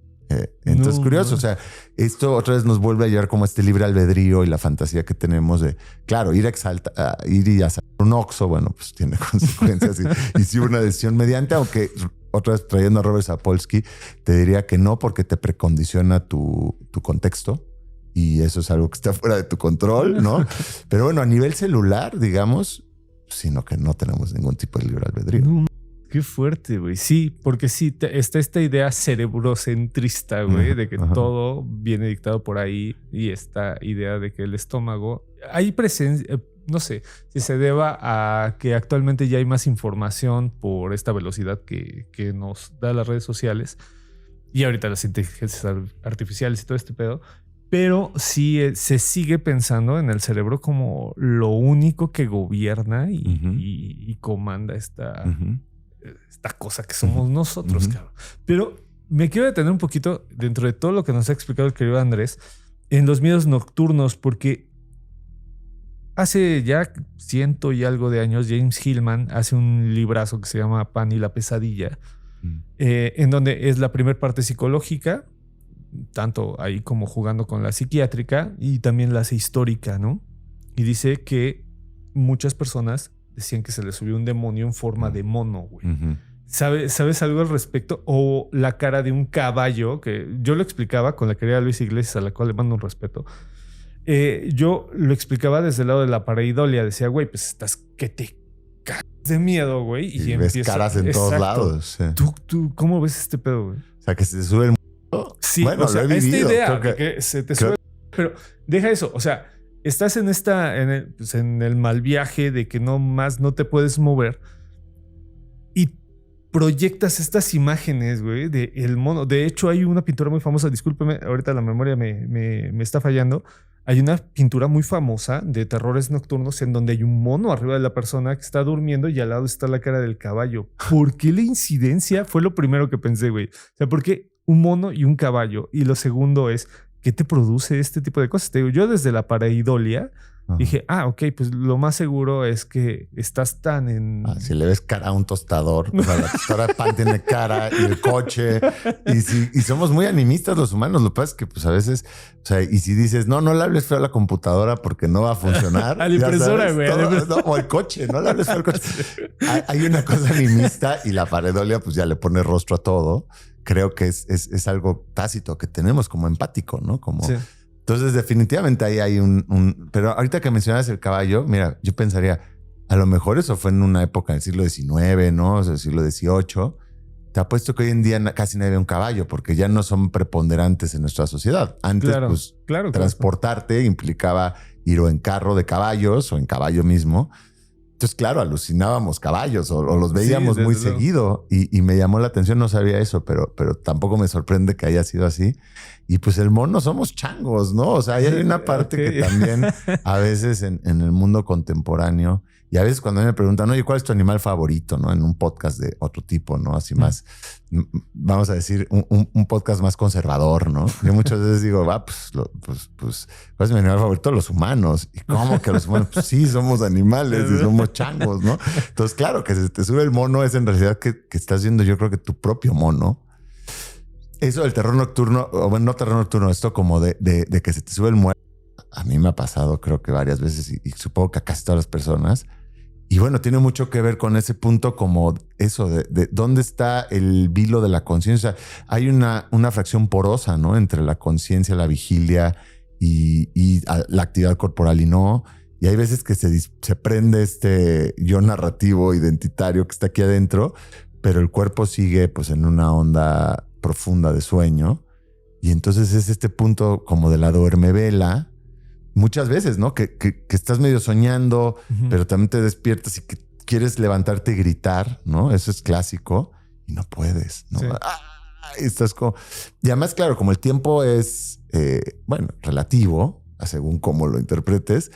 Speaker 2: Entonces, curioso. O sea, esto otra vez nos vuelve a llevar como este libre albedrío y la fantasía que tenemos de, claro, ir y a un Oxxo, bueno, pues tiene consecuencias y sí una decisión mediante, aunque otra vez trayendo a Robert Sapolsky, te diría que no, porque te precondiciona tu contexto y eso es algo que está fuera de tu control, ¿no? Pero bueno, a nivel celular, digamos, sino que no tenemos ningún tipo de libre albedrío.
Speaker 1: Qué fuerte, güey. Sí, porque sí, está esta idea cerebrocentrista, güey, de que todo viene dictado por ahí y esta idea de que el estómago... Hay presencia, no sé, si se deba a que actualmente ya hay más información por esta velocidad que nos da las redes sociales y ahorita las inteligencias artificiales y todo este pedo, pero sí se sigue pensando en el cerebro como lo único que gobierna y comanda esta cosa que somos nosotros, cabrón. Pero me quiero detener un poquito dentro de todo lo que nos ha explicado el querido Andrés en los miedos nocturnos, porque hace ya 100 y algo de años James Hillman hace un librazo que se llama Pan y la pesadilla, en donde es la primera parte psicológica, tanto ahí como jugando con la psiquiátrica y también la histórica, ¿no? Y dice que muchas personas decían que se les subió un demonio en forma de mono, güey. ¿Sabes algo al respecto? O la cara de un caballo, que yo lo explicaba con la querida Luis Iglesias, a la cual le mando un respeto. Yo lo explicaba desde el lado de la pareidolia. Decía, güey, pues estás que te cagas de miedo, güey.
Speaker 2: Y ves caras en todos lados. Sí.
Speaker 1: ¿Tú cómo ves este pedo, güey?
Speaker 2: O sea, que se te sube el...
Speaker 1: Sí, bueno, o sea, esta idea de que se te sube... Pero deja eso, o sea... Estás en el mal viaje de que no te puedes mover y proyectas estas imágenes, güey, de el mono. De hecho, hay una pintura muy famosa, discúlpeme, ahorita la memoria me está fallando. Hay una pintura muy famosa de terrores nocturnos en donde hay un mono arriba de la persona que está durmiendo y al lado está la cara del caballo. ¿Por qué la incidencia? Fue lo primero que pensé, güey. O sea, ¿por qué un mono y un caballo? Y lo segundo es... ¿qué te produce este tipo de cosas? Te digo, yo desde la pareidolia dije, ok, pues lo más seguro es que estás tan en...
Speaker 2: si le ves cara a un tostador, o sea, la tostadora de pan tiene cara y el coche. Y somos muy animistas los humanos. Lo que pasa es que pues a veces, o sea, y si dices, no le hables feo a la computadora porque no va a funcionar.
Speaker 1: A la impresora, güey.
Speaker 2: O al coche, no le hables feo al coche. Hay una cosa animista y la pareidolia pues ya le pone rostro a todo. Creo que es algo tácito que tenemos como empático, ¿no? Como... Sí. Entonces, definitivamente ahí hay un... Pero ahorita que mencionas el caballo, mira, yo pensaría, a lo mejor eso fue en una época del siglo XIX, ¿no? O sea, del siglo XVIII. Te apuesto que hoy en día casi nadie ve un caballo porque ya no son preponderantes en nuestra sociedad. Antes, transportarte implicaba ir o en carro de caballos o en caballo mismo. Entonces, claro, alucinábamos caballos o los veíamos muy seguido y me llamó la atención, no sabía eso, pero tampoco me sorprende que haya sido así. Y pues el mono somos changos, ¿no? O sea, hay una parte que también a veces en el mundo contemporáneo y a veces cuando me preguntan, oye, ¿cuál es tu animal favorito? ¿No? En un podcast de otro tipo, ¿no? Así más, vamos a decir, un podcast más conservador, ¿no? Yo muchas veces digo, pues, ¿cuál es mi animal favorito? Los humanos. ¿Y cómo que los humanos? Pues sí, somos animales y somos changos, ¿no? Entonces, claro, que se te sube el mono es en realidad que estás viendo, yo creo que tu propio mono. Eso del terror nocturno, o bueno, no terror nocturno, esto como de que se te sube el muerto, a mí me ha pasado creo que varias veces y supongo que a casi todas las personas. Y bueno, tiene mucho que ver con ese punto como eso de dónde está el vilo de la conciencia. Hay una fracción porosa, ¿no? Entre la conciencia, la vigilia y la actividad corporal y no. Y hay veces que se prende este yo narrativo identitario que está aquí adentro, pero el cuerpo sigue pues en una onda profunda de sueño. Y entonces es este punto como de la duermevela. Muchas veces, ¿no? Que estás medio soñando, pero también te despiertas y que quieres levantarte y gritar, ¿no? Eso es clásico y no puedes, ¿no? Sí. Estás como... Y además, claro, como el tiempo es, relativo, según cómo lo interpretes,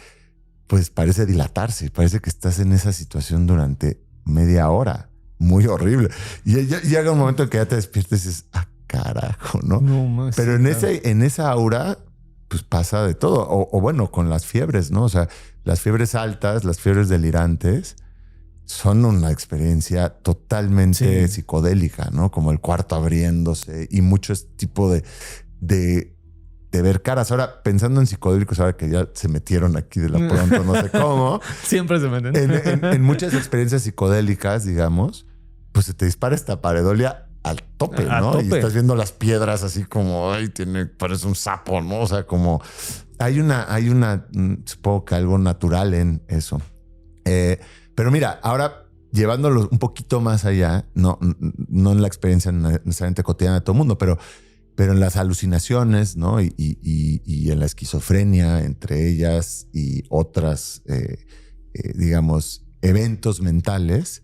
Speaker 2: pues parece dilatarse. Parece que estás en esa situación durante media hora. Muy horrible. Y llega un momento en que ya te despiertes y dices, carajo, ¿no? No pero en esa aura... pues pasa de todo. O bueno, con las fiebres, ¿no? O sea, las fiebres altas, las fiebres delirantes, son una experiencia totalmente psicodélica, ¿no? Como el cuarto abriéndose y mucho este tipo de ver caras. Ahora, pensando en psicodélicos, ahora que ya se metieron aquí de la pronto, no sé cómo.
Speaker 1: Siempre se meten.
Speaker 2: En muchas experiencias psicodélicas, digamos, pues se te dispara esta pareidolia al tope, ¿no? Y estás viendo las piedras así como, ay, parece un sapo, ¿no? O sea, como hay una, supongo que algo natural en eso. Pero mira, ahora llevándolo un poquito más allá, no en la experiencia necesariamente cotidiana de todo el mundo, pero en las alucinaciones, ¿no? Y en la esquizofrenia, entre ellas y otras, digamos, eventos mentales,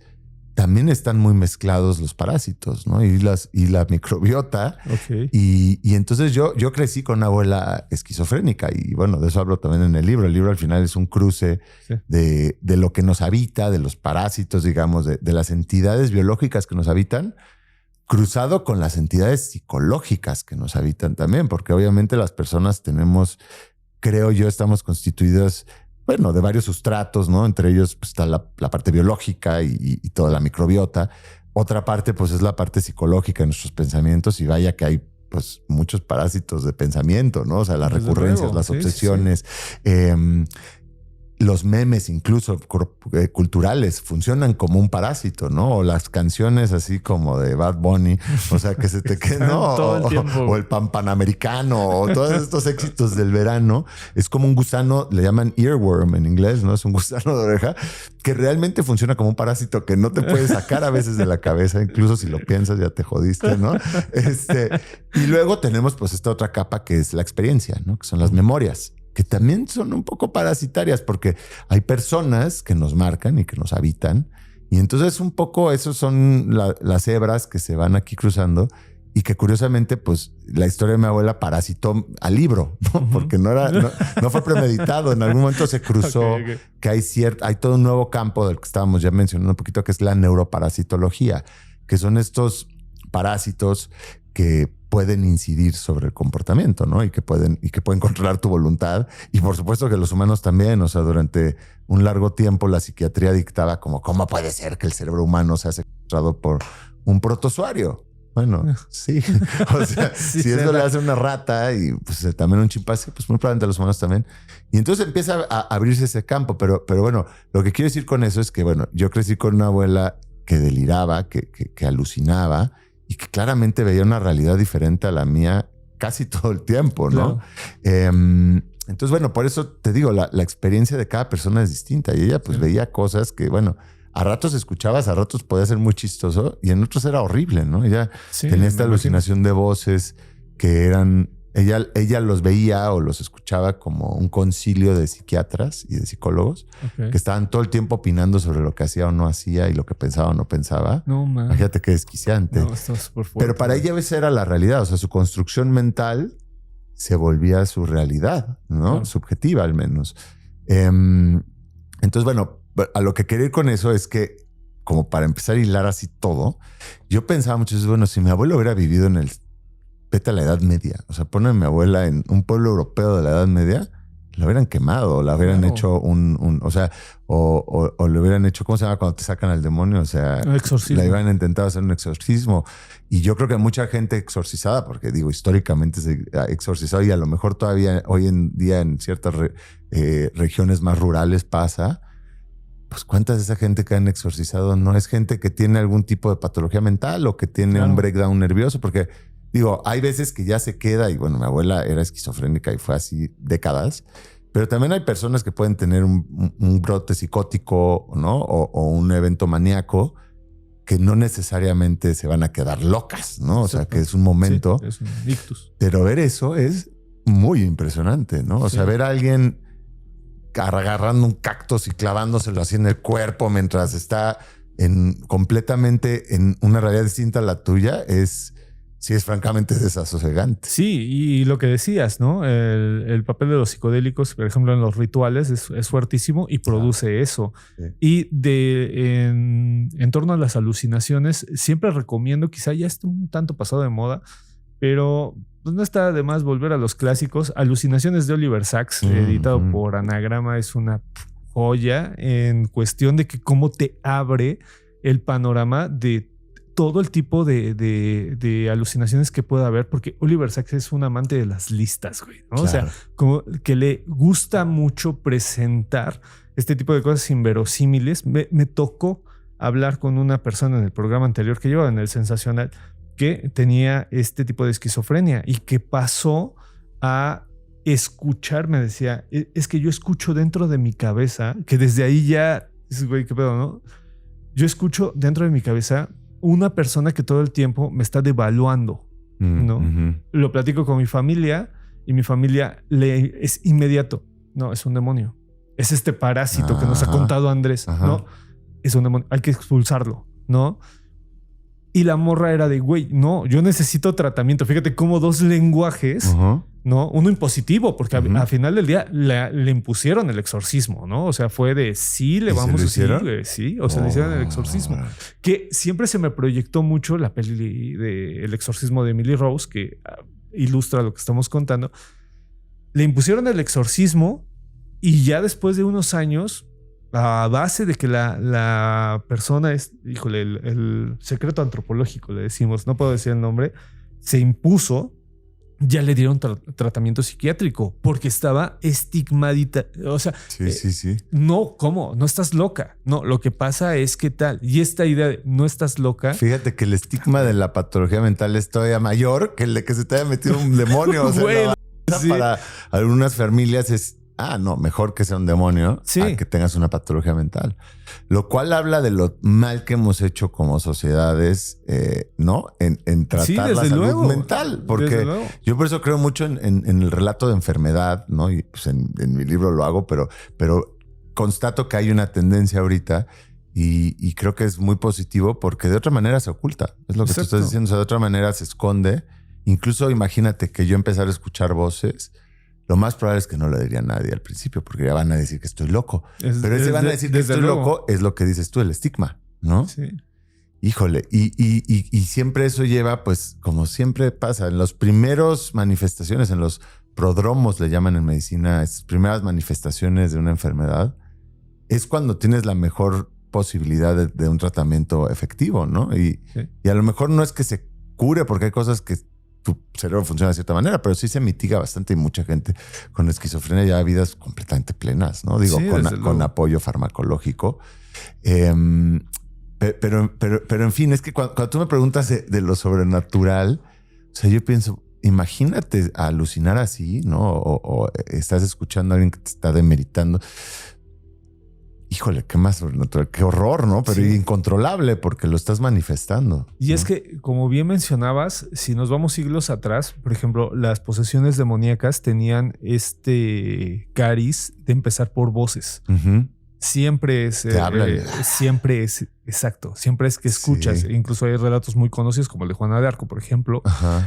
Speaker 2: también están muy mezclados los parásitos, ¿no? Y la microbiota.
Speaker 1: Okay.
Speaker 2: Y entonces yo crecí con una abuela esquizofrénica y bueno, de eso hablo también en el libro. El libro al final es un cruce de lo que nos habita, de los parásitos, digamos, de las entidades biológicas que nos habitan, cruzado con las entidades psicológicas que nos habitan también, porque obviamente las personas tenemos, creo yo, estamos constituidos, bueno, de varios sustratos, ¿no? Entre ellos pues, está la parte biológica y toda la microbiota. Otra parte, pues, es la parte psicológica de nuestros pensamientos y vaya que hay, pues, muchos parásitos de pensamiento, ¿no? O sea, las recurrencias, las obsesiones, los memes incluso culturales funcionan como un parásito, ¿no? O las canciones así como de Bad Bunny, o sea, que se te queden, ¿no?
Speaker 1: Todo el tiempo.
Speaker 2: O el Panamericano, o todos estos éxitos del verano. Es como un gusano, le llaman earworm en inglés, ¿no? Es un gusano de oreja que realmente funciona como un parásito que no te puedes sacar a veces de la cabeza, incluso si lo piensas ya te jodiste, ¿no? Y luego tenemos pues esta otra capa que es la experiencia, ¿no? Que son las memorias, que también son un poco parasitarias porque hay personas que nos marcan y que nos habitan. Y entonces un poco esos son las hebras que se van aquí cruzando y que curiosamente pues la historia de mi abuela parasitó al libro, ¿no? Porque no fue premeditado. En algún momento se cruzó que hay todo un nuevo campo del que estábamos ya mencionando un poquito, que es la neuroparasitología, que son estos parásitos que pueden incidir sobre el comportamiento, ¿no? Y que pueden controlar tu voluntad. Y por supuesto que los humanos también. O sea, durante un largo tiempo la psiquiatría dictaba como ¿cómo puede ser que el cerebro humano sea secuestrado por un protozoario? Bueno, sí. O sea, si eso le hace una rata y pues también un chimpancé, pues muy probablemente a los humanos también. Y entonces empieza a abrirse ese campo. Pero bueno, lo que quiero decir con eso es que, bueno, yo crecí con una abuela que deliraba, que alucinaba, y que claramente veía una realidad diferente a la mía casi todo el tiempo, ¿no? Claro. Entonces, bueno, por eso te digo, la experiencia de cada persona es distinta y ella pues veía cosas que, bueno, a ratos escuchabas, a ratos podía ser muy chistoso y en otros era horrible, ¿no? Ella tenía esta alucinación de voces que eran... Ella los veía o los escuchaba como un concilio de psiquiatras y de psicólogos que estaban todo el tiempo opinando sobre lo que hacía o no hacía y lo que pensaba o no pensaba.
Speaker 1: No, man.
Speaker 2: Imagínate qué desquiciante.
Speaker 1: No, está súper fuerte.
Speaker 2: Pero para ella a veces era la realidad. O sea, su construcción mental se volvía su realidad, ¿no? Claro. Subjetiva al menos. Entonces, bueno, a lo que quería ir con eso es que, como para empezar a hilar así todo, yo pensaba muchas veces, bueno, si mi abuelo hubiera vivido en vete a la Edad Media. O sea, pone a mi abuela en un pueblo europeo de la Edad Media, la hubieran quemado, la hubieran hecho o le hubieran hecho, ¿cómo se llama cuando te sacan al demonio? O sea,
Speaker 1: un exorcismo.
Speaker 2: La hubieran intentado hacer un exorcismo. Y yo creo que mucha gente exorcizada, porque digo, históricamente se ha exorcizado y a lo mejor todavía hoy en día en ciertas regiones más rurales pasa. Pues cuántas de esa gente que han exorcizado no es gente que tiene algún tipo de patología mental o que tiene un breakdown nervioso, porque digo, hay veces que ya se queda y bueno, mi abuela era esquizofrénica y fue así décadas, pero también hay personas que pueden tener un brote psicótico, ¿no? O un evento maníaco que no necesariamente se van a quedar locas, ¿no? O sea, que es un momento.
Speaker 1: Sí, es un ictus.
Speaker 2: Pero ver eso es muy impresionante, ¿no? O sea, ver a alguien agarrando un cactus y clavándoselo así en el cuerpo mientras está completamente en una realidad distinta a la tuya sí es francamente desasosegante.
Speaker 1: Sí, y lo que decías, ¿no? El papel de los psicodélicos, por ejemplo, en los rituales es fuertísimo y produce eso. Sí. Y en torno a las alucinaciones, siempre recomiendo, quizá ya está un tanto pasado de moda, pero pues no está de más volver a los clásicos. Alucinaciones de Oliver Sacks, editado por Anagrama, es una joya en cuestión de que cómo te abre el panorama de todo el tipo de alucinaciones que pueda haber, porque Oliver Sacks es un amante de las listas, güey, ¿no? Claro. O sea, como que le gusta mucho presentar este tipo de cosas inverosímiles. Me tocó hablar con una persona en el programa anterior que llevaba en El Sensacional que tenía este tipo de esquizofrenia y que pasó a escuchar, me decía, es que yo escucho dentro de mi cabeza, que desde ahí ya, güey, qué pedo, ¿no? Yo escucho dentro de mi cabeza una persona que todo el tiempo me está devaluando, ¿no? Lo platico con mi familia y mi familia es inmediato. No, es un demonio. Es este parásito que nos ha contado Andrés, ¿no? Es un demonio. Hay que expulsarlo, ¿no? Y la morra era de, güey, no, yo necesito tratamiento. Fíjate cómo dos lenguajes, ¿no? Uno impositivo, porque al final del día le impusieron el exorcismo, ¿no? O sea, fue de sí, le vamos a decir, sí, o sea, le hicieron el exorcismo. Que siempre se me proyectó mucho la peli de El exorcismo de Emily Rose, que ilustra lo que estamos contando. Le impusieron el exorcismo y ya después de unos años, a base de que la persona es, híjole, el secreto antropológico, le decimos, no puedo decir el nombre, se impuso. Ya le dieron tratamiento psiquiátrico porque estaba estigmatizada. O sea,
Speaker 2: sí.
Speaker 1: No, ¿cómo? No estás loca. No, lo que pasa es que tal. Y esta idea de no estás loca.
Speaker 2: Fíjate que el estigma de la patología mental es todavía mayor que el de que se te haya metido un demonio. O sea, bueno, para algunas familias es, no, mejor que sea un demonio a que tengas una patología mental. Lo cual habla de lo mal que hemos hecho como sociedades, ¿no? En tratar la salud mental. Porque yo por eso creo mucho en el relato de enfermedad, ¿no? Y pues en mi libro lo hago, pero constato que hay una tendencia ahorita y creo que es muy positivo porque de otra manera se oculta. Es lo que tú estás diciendo. O sea, de otra manera se esconde. Incluso imagínate que yo empezara a escuchar voces. Lo más probable es que no lo diría a nadie al principio porque ya van a decir que estoy loco. Pero ese van a decir que estoy loco es lo que dices tú, el estigma, ¿no? Sí. Híjole. Y siempre eso lleva, pues, como siempre pasa, en las primeras manifestaciones, en los prodromos le llaman en medicina, estas primeras manifestaciones de una enfermedad, es cuando tienes la mejor posibilidad de un tratamiento efectivo, ¿no? Y a lo mejor no es que se cure porque hay cosas que tu cerebro funciona de cierta manera, pero sí se mitiga bastante y mucha gente con esquizofrenia lleva vidas completamente plenas, ¿no? Digo, con apoyo farmacológico. Pero en fin, es que cuando tú me preguntas de lo sobrenatural, o sea, yo pienso, imagínate alucinar así, ¿no? O estás escuchando a alguien que te está demeritando. Híjole, qué más sobrenatural, qué horror, ¿no? Pero incontrolable porque lo estás manifestando.
Speaker 1: Y es que, como bien mencionabas, si nos vamos siglos atrás, por ejemplo, las posesiones demoníacas tenían este cariz de empezar por voces. Siempre es... siempre es... Exacto. Siempre es que escuchas. Sí. Incluso hay relatos muy conocidos como el de Juana de Arco, por ejemplo,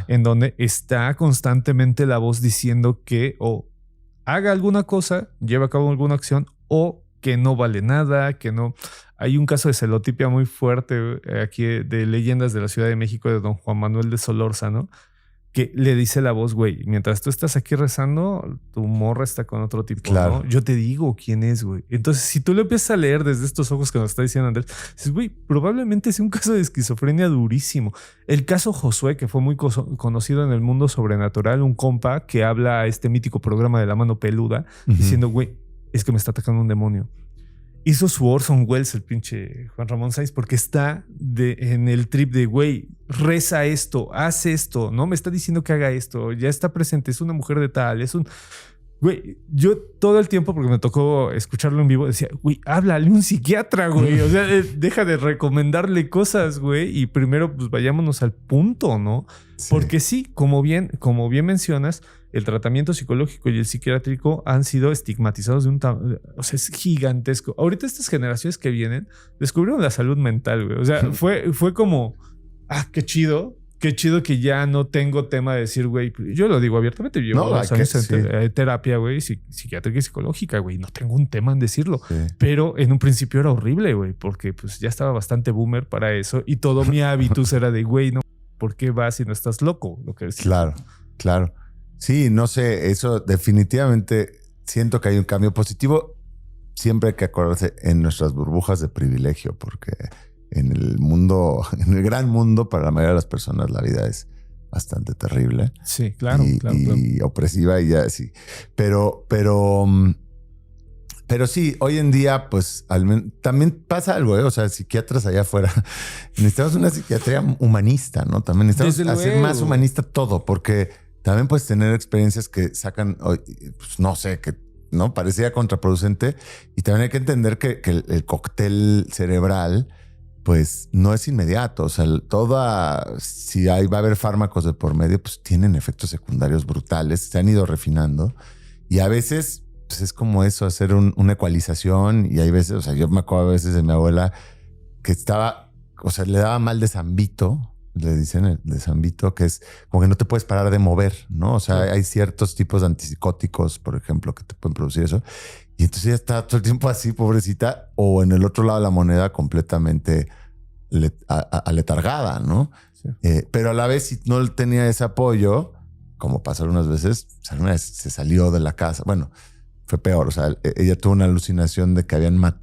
Speaker 1: en donde está constantemente la voz diciendo que o haga alguna cosa, lleve a cabo alguna acción o que no vale nada, que no... Hay un caso de celotipia muy fuerte aquí de leyendas de la Ciudad de México de don Juan Manuel de Solórzano, que le dice la voz, güey, mientras tú estás aquí rezando, tu morra está con otro tipo, claro, ¿no? Yo te digo quién es, güey. Entonces, si tú lo empiezas a leer desde estos ojos que nos está diciendo Andrés, dices, güey, probablemente sea un caso de esquizofrenia durísimo. El caso Josué, que fue muy conocido en el mundo sobrenatural, un compa que habla a este mítico programa de La Mano Peluda, diciendo, güey, es que me está atacando un demonio. Hizo su Orson Welles, el pinche Juan Ramón Sáenz, porque está en el trip de, güey, reza esto, haz esto, no me está diciendo que haga esto, ya está presente, es una mujer de tal, es un... Güey, yo todo el tiempo, porque me tocó escucharlo en vivo, decía, güey, háblale a un psiquiatra, güey. O sea, deja de recomendarle cosas, güey, y primero, pues vayámonos al punto, ¿no? Sí. Porque sí, como bien mencionas, el tratamiento psicológico y el psiquiátrico han sido estigmatizados de un tamaño, o sea, es gigantesco. Ahorita estas generaciones que vienen descubrieron la salud mental, güey. O sea, fue como, qué chido. Qué chido que ya no tengo tema de decir, güey, yo lo digo abiertamente, yo llevo 2 años en terapia, güey, psiquiátrica y psicológica, güey, no tengo un tema en decirlo, pero en un principio era horrible, güey, porque pues ya estaba bastante boomer para eso y todo mi hábitus era de, güey, no, ¿por qué vas si no estás loco? Lo que decía.
Speaker 2: Claro. Sí, no sé, eso definitivamente siento que hay un cambio positivo. siempre hay que acordarse en nuestras burbujas de privilegio, porque en el mundo, en el gran mundo, para la mayoría de las personas la vida es bastante terrible.
Speaker 1: Sí, claro,
Speaker 2: y opresiva y ya sí. Pero sí, hoy en día, pues también pasa algo, ¿eh? O sea, psiquiatras allá afuera. Necesitamos una psiquiatría humanista, ¿no? También necesitamos hacer más humanista todo, porque también puedes tener experiencias que sacan, pues no sé, que no parecía contraproducente. Y también hay que entender que el cóctel cerebral, pues no es inmediato. O sea, si va a haber fármacos de por medio, pues tienen efectos secundarios brutales, se han ido refinando. Y a veces, pues es como eso, hacer una ecualización. Y hay veces, o sea, yo me acuerdo a veces de mi abuela que estaba, o sea, le daba mal de Zambito, le dicen el de Zambito, que es como que no te puedes parar de mover, ¿no? O sea, hay ciertos tipos de antipsicóticos, por ejemplo, que te pueden producir eso. Y entonces ella está todo el tiempo así, pobrecita, o en el otro lado de la moneda completamente aletargada, ¿no? Sí. Pero a la vez, si no tenía ese apoyo, como pasó algunas veces, o sea, una vez se salió de la casa. Bueno, fue peor. O sea, ella tuvo una alucinación de que habían matado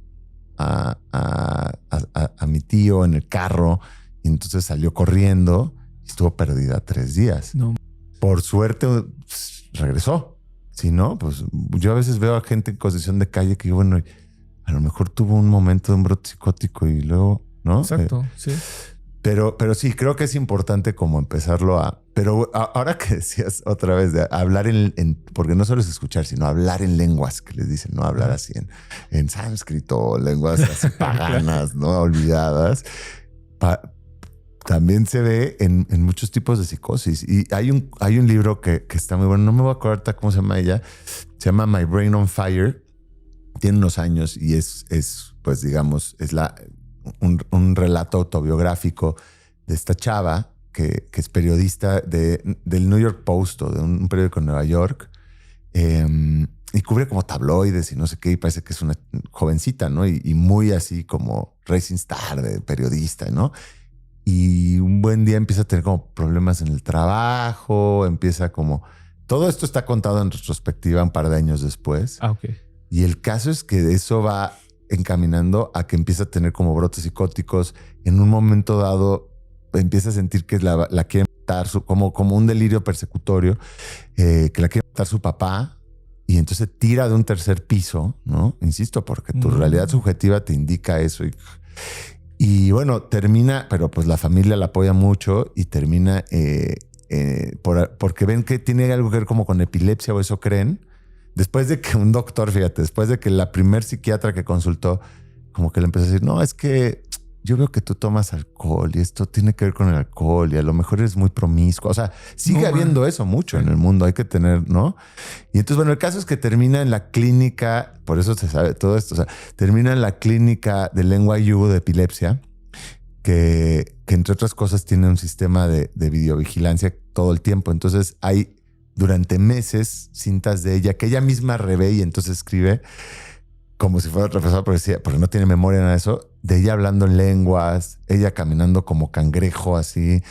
Speaker 2: a mi tío en el carro y entonces salió corriendo y estuvo perdida 3 días.
Speaker 1: No.
Speaker 2: Por suerte, pues, regresó. Si no, pues yo a veces veo a gente en condición de calle que, bueno, a lo mejor tuvo un momento de un brote psicótico y luego, ¿no?
Speaker 1: Exacto, sí.
Speaker 2: Pero sí, creo que es importante como empezarlo a... Pero ahora que decías otra vez de hablar porque no solo es escuchar, sino hablar en lenguas, que les dicen, no hablar así en sánscrito, lenguas así paganas, ¿no? Olvidadas. También se ve en muchos tipos de psicosis. Y hay un libro que está muy bueno, no me voy a acordar cómo se llama ella, se llama My Brain on Fire. Tiene unos años y es pues digamos, es un relato autobiográfico de esta chava que es periodista del New York Post o de un periódico en Nueva York, y cubre como tabloides y no sé qué, y parece que es una jovencita, ¿no? Y muy así como Racing Star de periodista, ¿no? Y un buen día empieza a tener como problemas en el trabajo, empieza como... Todo esto está contado en retrospectiva un par de años después.
Speaker 1: Ah, ok.
Speaker 2: Y el caso es que eso va encaminando a que empieza a tener como brotes psicóticos. En un momento dado empieza a sentir que la quiere matar, como un delirio persecutorio, que la quiere matar su papá, y entonces tira de un 3er piso, ¿no? Insisto, porque tu realidad subjetiva te indica eso. Y bueno, termina, pero pues la familia la apoya mucho y termina porque ven que tiene algo que ver como con epilepsia o eso creen. Después de que un doctor, fíjate, después de que la primer psiquiatra que consultó, como que le empezó a decir, no, es que yo veo que tú tomas alcohol y esto tiene que ver con el alcohol y a lo mejor eres muy promiscuo. O sea, sigue habiendo eso mucho en el mundo, hay que tener, ¿no? Y entonces, bueno, el caso es que termina en la clínica, por eso se sabe todo esto, o sea, termina en la clínica de lengua Yu de epilepsia, que entre otras cosas tiene un sistema de videovigilancia todo el tiempo. Entonces hay durante meses cintas de ella que ella misma revé y entonces escribe como si fuera otra persona, porque no tiene memoria nada de eso, de ella hablando en lenguas, ella caminando como cangrejo así.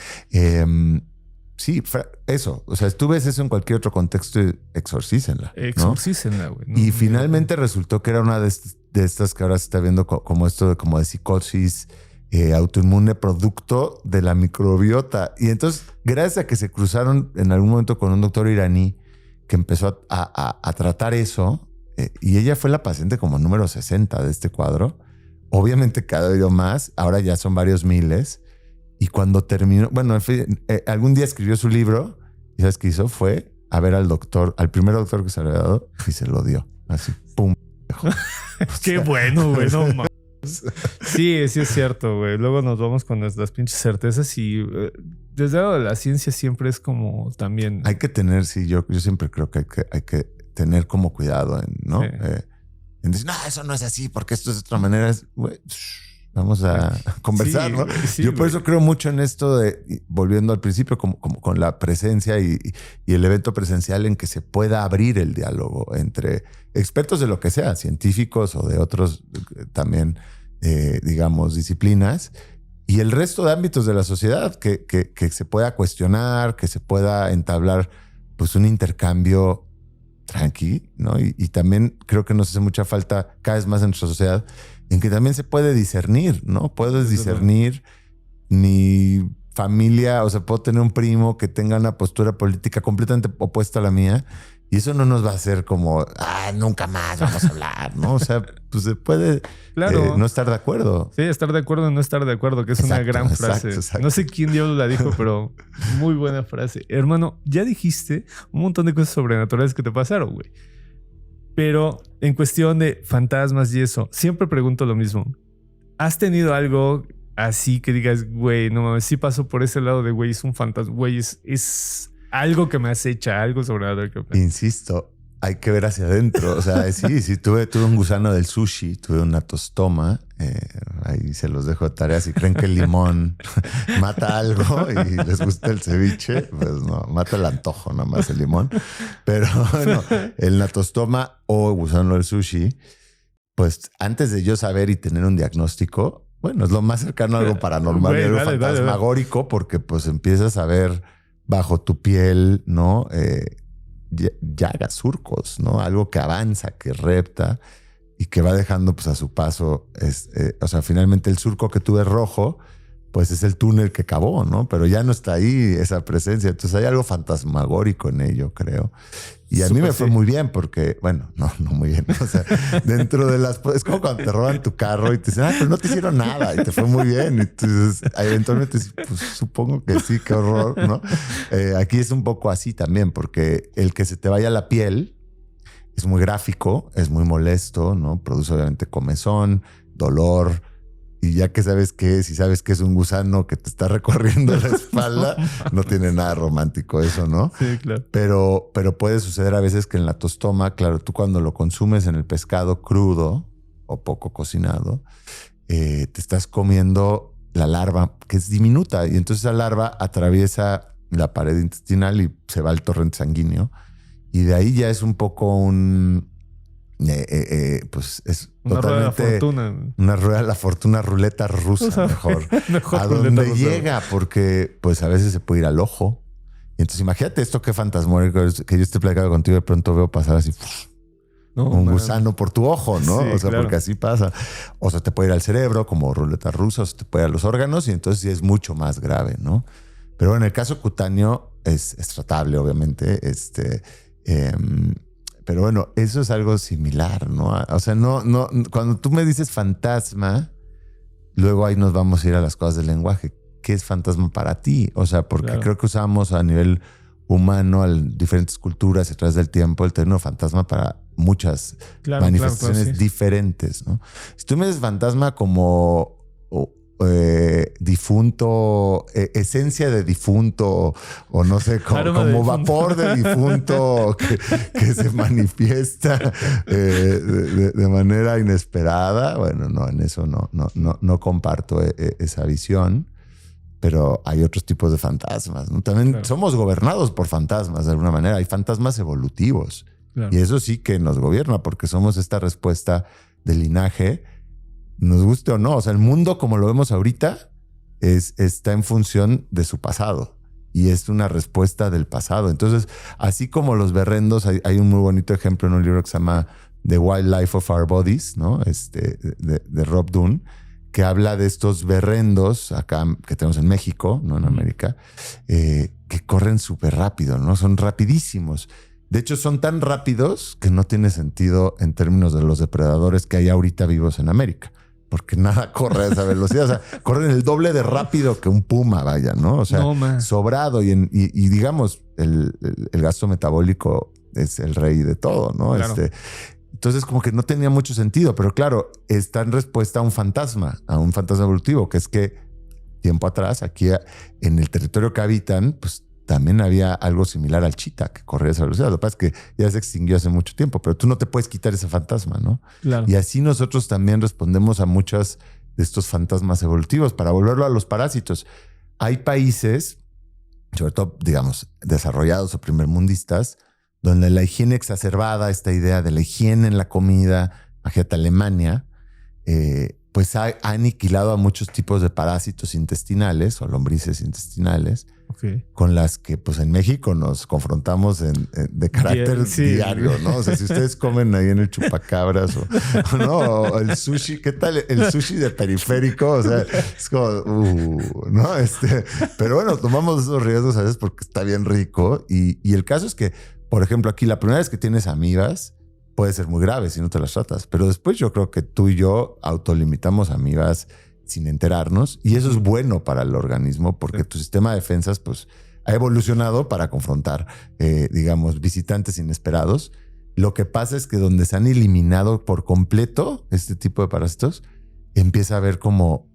Speaker 2: Sí, eso. O sea, tú ves eso en cualquier otro contexto y exorcícenla.
Speaker 1: Exorcícenla, güey.
Speaker 2: Y finalmente resultó que era una de estas que ahora se está viendo como esto como de psicosis autoinmune producto de la microbiota. Y entonces, gracias a que se cruzaron en algún momento con un doctor iraní que empezó a tratar eso, y ella fue la paciente como número 60 de este cuadro. Obviamente cada vez más, ahora ya son varios miles. Y cuando terminó, bueno, algún día escribió su libro y ¿sabes qué hizo? Fue a ver al doctor, al primer doctor que se le había dado y se lo dio. Así, pum.
Speaker 1: Qué bueno, güey, no mames. Sí es cierto, güey. Luego nos vamos con nuestras pinches certezas y desde lado de la ciencia siempre es como también...
Speaker 2: Hay que tener, sí, yo siempre creo que hay que tener como cuidado ¿no? Sí. En decir, no, eso no es así porque esto es de otra manera. Güey, vamos a conversar, sí, ¿no? Sí, yo por eso creo mucho en esto de, volviendo al principio, como con la presencia y el evento presencial en que se pueda abrir el diálogo entre expertos de lo que sea, científicos o de otros también, digamos, disciplinas, y el resto de ámbitos de la sociedad que se pueda cuestionar, que se pueda entablar pues un intercambio tranqui, ¿no? Y también creo que nos hace mucha falta cada vez más en nuestra sociedad en que también se puede discernir, ¿no? Puedes discernir mi familia, o sea, puedo tener un primo que tenga una postura política completamente opuesta a la mía y eso no nos va a hacer como, nunca más vamos a hablar, ¿no? O sea, pues se puede no estar de acuerdo.
Speaker 1: Sí, estar de acuerdo o no estar de acuerdo, que es una gran frase. Exacto. No sé quién diablos la dijo, pero muy buena frase. Hermano, ya dijiste un montón de cosas sobrenaturales que te pasaron, güey. Pero en cuestión de fantasmas y eso, siempre pregunto lo mismo. ¿Has tenido algo así que digas, güey, no mames, sí paso por ese lado de, güey, es un fantasma, güey, es algo que me acecha, algo sobrenatural que me...
Speaker 2: Insisto, hay que ver hacia adentro. O sea, sí, tuve un gusano del sushi, tuve una tostoma. Ahí se los dejo de tarea. Si creen que el limón mata algo y les gusta el ceviche, pues no, mata el antojo, nada más el limón. Pero bueno, el natostoma o gusano del sushi, pues antes de yo saber y tener un diagnóstico, bueno, es lo más cercano a algo paranormal y algo fantasmagórico, porque pues empiezas a ver bajo tu piel, ¿no? Llagas, surcos, ¿no? Algo que avanza, que repta y que va dejando pues a su paso. O sea, finalmente el surco que tú ves rojo, pues es el túnel que cavó, ¿no? Pero ya no está ahí esa presencia. Entonces hay algo fantasmagórico en ello, creo. Y a mí me fue muy bien porque, bueno, no muy bien. O sea, dentro de las... Es como cuando te roban tu carro y te dicen, pero no te hicieron nada y te fue muy bien. Y entonces, eventualmente, pues supongo que sí, qué horror, ¿no? Aquí es un poco así también, porque el que se te vaya la piel es muy gráfico, es muy molesto, ¿no? Produce obviamente comezón, dolor. Y ya que sabes qué es y sabes que es un gusano que te está recorriendo la espalda, no tiene nada romántico eso, ¿no?
Speaker 1: Sí, claro.
Speaker 2: Pero puede suceder a veces que en la tostoma, claro, tú cuando lo consumes en el pescado crudo o poco cocinado, te estás comiendo la larva, que es diminuta. Y entonces esa larva atraviesa la pared intestinal y se va al torrente sanguíneo. Y de ahí ya es un poco pues es
Speaker 1: una
Speaker 2: totalmente
Speaker 1: rueda de la fortuna.
Speaker 2: Una rueda de la fortuna, ruleta rusa, mejor a donde llega, porque pues a veces se puede ir al ojo. Y entonces imagínate esto qué fantasmónico que yo esté platicando contigo y de pronto veo pasar así un gusano por tu ojo, ¿no?
Speaker 1: Sí,
Speaker 2: o sea,
Speaker 1: claro.
Speaker 2: porque así pasa. O sea, te puede ir al cerebro como ruleta rusa, o sea, te puede ir a los órganos y entonces sí es mucho más grave, ¿no? Pero bueno, en el caso cutáneo es tratable, obviamente. Pero bueno, eso es algo similar, ¿no? O sea, no, cuando tú me dices fantasma, luego ahí nos vamos a ir a las cosas del lenguaje. ¿Qué es fantasma para ti? O sea, porque creo que usamos a nivel humano, a diferentes culturas a través del tiempo, el término fantasma para muchas manifestaciones diferentes, ¿no? Si tú me dices fantasma como difunto, esencia de difunto, o no sé, como vapor de difunto que se manifiesta de manera inesperada. Bueno, no, en eso no comparto esa visión, pero hay otros tipos de fantasmas, ¿no? También somos gobernados por fantasmas de alguna manera. Hay fantasmas evolutivos y eso sí que nos gobierna porque somos esta respuesta del linaje, nos guste o no. O sea, el mundo como lo vemos ahorita está en función de su pasado y es una respuesta del pasado. Entonces, así como los berrendos, hay un muy bonito ejemplo en un libro que se llama The Wildlife of Our Bodies, ¿no? De Rob Dunn, que habla de estos berrendos acá que tenemos en México, no en América, que corren súper rápido, ¿no? Son rapidísimos. De hecho, son tan rápidos que no tiene sentido en términos de los depredadores que hay ahorita vivos en América, porque nada corre a esa velocidad. O sea, corren el doble de rápido que un puma, vaya, ¿no? O sea, sobrado. Y digamos, el gasto metabólico es el rey de todo, ¿no?
Speaker 1: Claro.
Speaker 2: Entonces, como que no tenía mucho sentido. Pero claro, está en respuesta a un fantasma evolutivo, que es que tiempo atrás, aquí en el territorio que habitan, pues también había algo similar al chita que corría a esa velocidad. Lo que pasa es que ya se extinguió hace mucho tiempo, pero tú no te puedes quitar ese fantasma, ¿no?
Speaker 1: Claro.
Speaker 2: Y así nosotros también respondemos a muchos de estos fantasmas evolutivos. Para volverlo a los parásitos, hay países, sobre todo, digamos, desarrollados o primermundistas, donde la higiene exacerbada, esta idea de la higiene en la comida, imagínate Alemania, pues ha aniquilado a muchos tipos de parásitos intestinales o lombrices intestinales, con las que pues en México nos confrontamos de carácter diario, ¿no? O sea, si ustedes comen ahí en el chupacabras o no, o el sushi, ¿qué tal? El sushi de periférico, o sea, es como, ¿no? Pero bueno, tomamos esos riesgos a veces porque está bien rico y el caso es que, por ejemplo, aquí la primera vez que tienes amibas puede ser muy grave si no te las tratas, pero después yo creo que tú y yo autolimitamos amibas sin enterarnos y eso es bueno para el organismo porque tu sistema de defensas pues ha evolucionado para confrontar, digamos, visitantes inesperados. Lo que pasa es que donde se han eliminado por completo este tipo de parásitos, empieza a haber como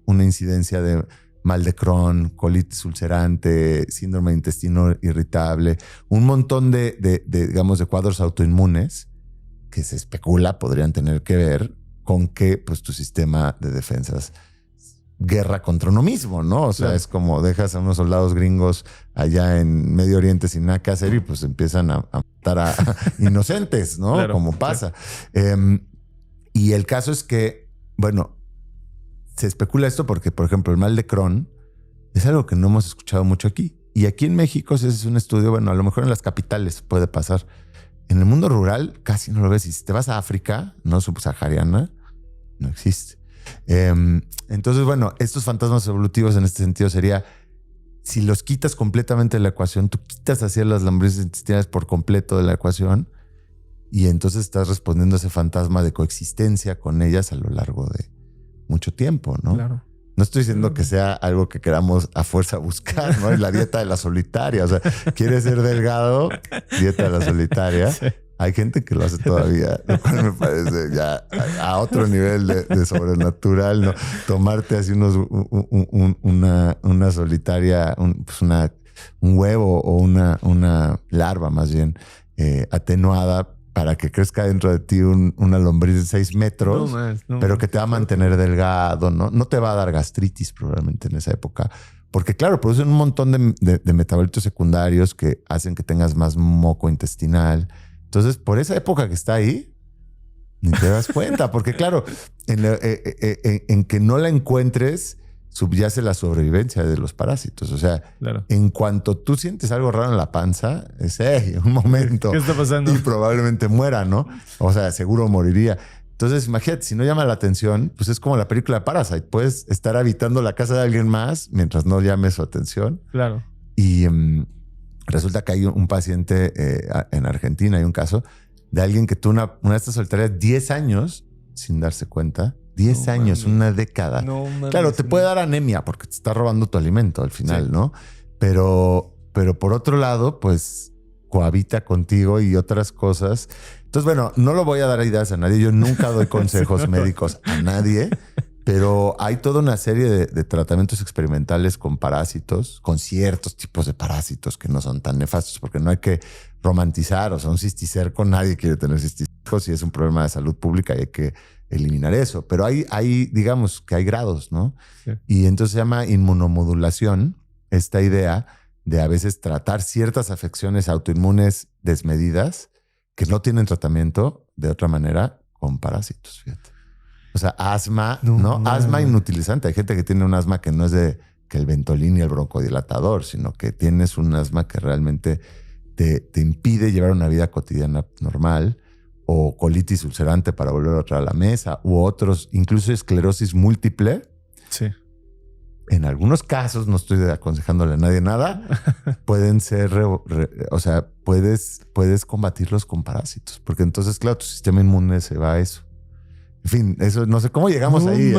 Speaker 2: una incidencia de mal de Crohn, colitis ulcerante, síndrome de intestino irritable, un montón digamos, de cuadros autoinmunes que se especula podrían tener que ver con que pues tu sistema de defensas guerra contra uno mismo, ¿no? O sea, claro, es como dejas a unos soldados gringos allá en Medio Oriente sin nada que hacer y pues empiezan a matar a inocentes, ¿no? Claro, como pasa. Claro. Y el caso es que, bueno, se especula esto porque, por ejemplo, el mal de Crohn es algo que no hemos escuchado mucho aquí. Y aquí en México, si es un estudio, bueno, a lo mejor en las capitales puede pasar. En el mundo rural casi no lo ves. Y si te vas a África, no subsahariana, no existe. Entonces, bueno, estos fantasmas evolutivos en este sentido sería, si los quitas completamente de la ecuación, tú quitas así las lombrices intestinales por completo de la ecuación y entonces estás respondiendo a ese fantasma de coexistencia con ellas a lo largo de mucho tiempo, ¿no? Claro. No estoy diciendo que sea algo que queramos a fuerza buscar, ¿no? La dieta de la solitaria. O sea, ¿quieres ser delgado? Dieta de la solitaria. Sí. Hay gente que lo hace todavía, lo cual me parece ya a otro nivel de sobrenatural, ¿no? Tomarte así una solitaria, un huevo o una larva más bien atenuada para que crezca dentro de ti una lombriz de 6 metros, pero que te va a mantener delgado, ¿no? No te va a dar gastritis probablemente en esa época. Porque claro, producen un montón de metabolitos secundarios que hacen que tengas más moco intestinal. Entonces, por esa época que está ahí, ni te das cuenta. Porque claro, en que no la encuentres, subyace la sobrevivencia de los parásitos. O sea, claro, en cuanto tú sientes algo raro en la panza, es un momento.
Speaker 1: ¿Qué está pasando?
Speaker 2: Y probablemente muera, ¿no? O sea, seguro moriría. Entonces, imagínate, si no llama la atención, pues es como la película Parasite. Puedes estar habitando la casa de alguien más mientras no llame su atención.
Speaker 1: Claro.
Speaker 2: Y resulta que hay un paciente en Argentina, hay un caso de alguien que tuvo una de estas solitarias 10 años sin darse cuenta. 10 años, mami, una década. No, mami, claro, te puede dar anemia porque te está robando tu alimento al final, sí, ¿no? Pero por otro lado, pues cohabita contigo y otras cosas. Entonces, bueno, no lo voy a dar ideas a nadie. Yo nunca doy consejos médicos a nadie, pero hay toda una serie de tratamientos experimentales con parásitos, con ciertos tipos de parásitos que no son tan nefastos, porque no hay que romantizar. O sea, un cisticerco, nadie quiere tener cisticercos y es un problema de salud pública y hay que eliminar eso. Pero hay digamos que hay grados, ¿no? Sí. Y entonces se llama inmunomodulación, esta idea de a veces tratar ciertas afecciones autoinmunes desmedidas que no tienen tratamiento de otra manera con parásitos, fíjate. O sea, asma, ¿no? Asma inutilizante. Hay gente que tiene un asma que no es de que el Ventolin y el broncodilatador, sino que tienes un asma que realmente te impide llevar una vida cotidiana normal, o colitis ulcerante para volver otra a la mesa, u otros, incluso esclerosis múltiple.
Speaker 1: Sí.
Speaker 2: En algunos casos, no estoy aconsejándole a nadie nada, pueden ser, o sea, puedes combatirlos con parásitos, porque entonces, claro, tu sistema inmune se va a eso. En fin, eso no sé cómo llegamos ahí.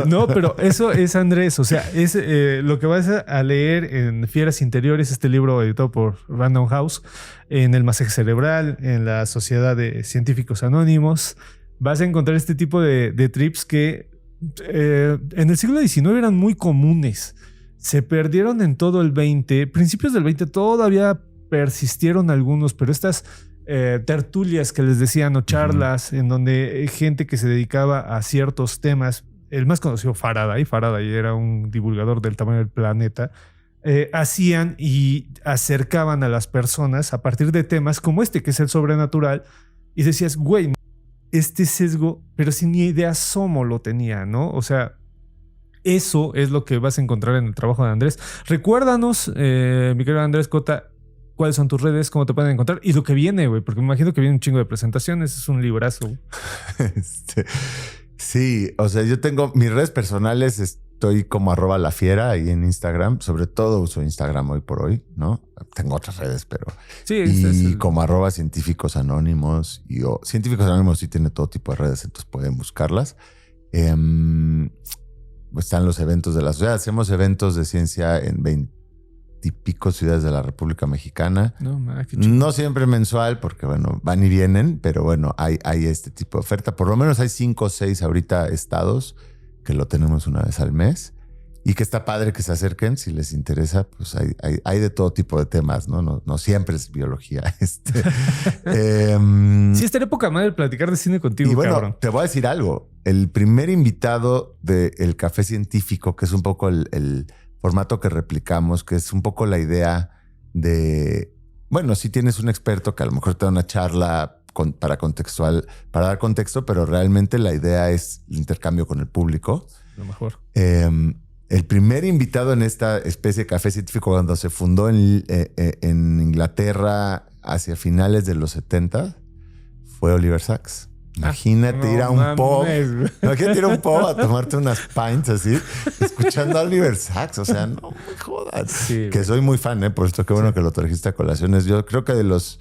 Speaker 1: No, pero eso es, Andrés. O sea, es lo que vas a leer en Fieras Interiores, este libro editado por Random House, en el Masaje Cerebral, en la Sociedad de Científicos Anónimos. Vas a encontrar este tipo de trips que en el siglo XIX eran muy comunes. Se perdieron en todo el XX. Principios del XX todavía persistieron algunos, pero estas tertulias que les decían o charlas en donde gente que se dedicaba a ciertos temas, el más conocido Faraday era un divulgador del tamaño del planeta, hacían y acercaban a las personas a partir de temas como este, que es el sobrenatural, y decías, güey, este sesgo, pero sin ni idea Somo lo tenía, ¿no? O sea, eso es lo que vas a encontrar en el trabajo de Andrés. Recuérdanos, mi querido Andrés Cota, cuáles son tus redes, cómo te pueden encontrar y lo que viene, güey, porque me imagino que viene un chingo de presentaciones, es un librazo.
Speaker 2: Sí, o sea, yo tengo mis redes personales, estoy como @lafiera ahí en Instagram, sobre todo uso Instagram hoy por hoy, ¿no? Tengo otras redes, pero...
Speaker 1: Sí,
Speaker 2: y como @científicos anónimos, científicos anónimos sí tiene todo tipo de redes, entonces pueden buscarlas. Están los eventos de la sociedad, hacemos eventos de ciencia en 20 y pico ciudades de la República Mexicana. No siempre mensual, porque bueno, van y vienen, pero bueno, hay este tipo de oferta. Por lo menos hay 5 o 6 ahorita estados que lo tenemos una vez al mes y que está padre que se acerquen. Si les interesa, pues hay de todo tipo de temas, ¿no? No siempre es biología.
Speaker 1: Sí, estaría poca madre platicar de cine contigo,
Speaker 2: y bueno,
Speaker 1: cabrón.
Speaker 2: Te voy a decir algo. El primer invitado del Café Científico, que es un poco el formato que replicamos, que es un poco la idea de, bueno, si tienes un experto que a lo mejor te da una charla para dar contexto, pero realmente la idea es el intercambio con el público.
Speaker 1: Lo mejor.
Speaker 2: El primer invitado en esta especie de café científico, cuando se fundó en Inglaterra hacia finales de los 70, fue Oliver Sacks. Imagínate ir a un pub. Imagínate ir a un pub a tomarte unas pints así, escuchando a Oliver Sacks. O sea, no me jodas. Sí, que soy muy fan, por esto qué bueno que lo trajiste a colaciones. Yo creo que de los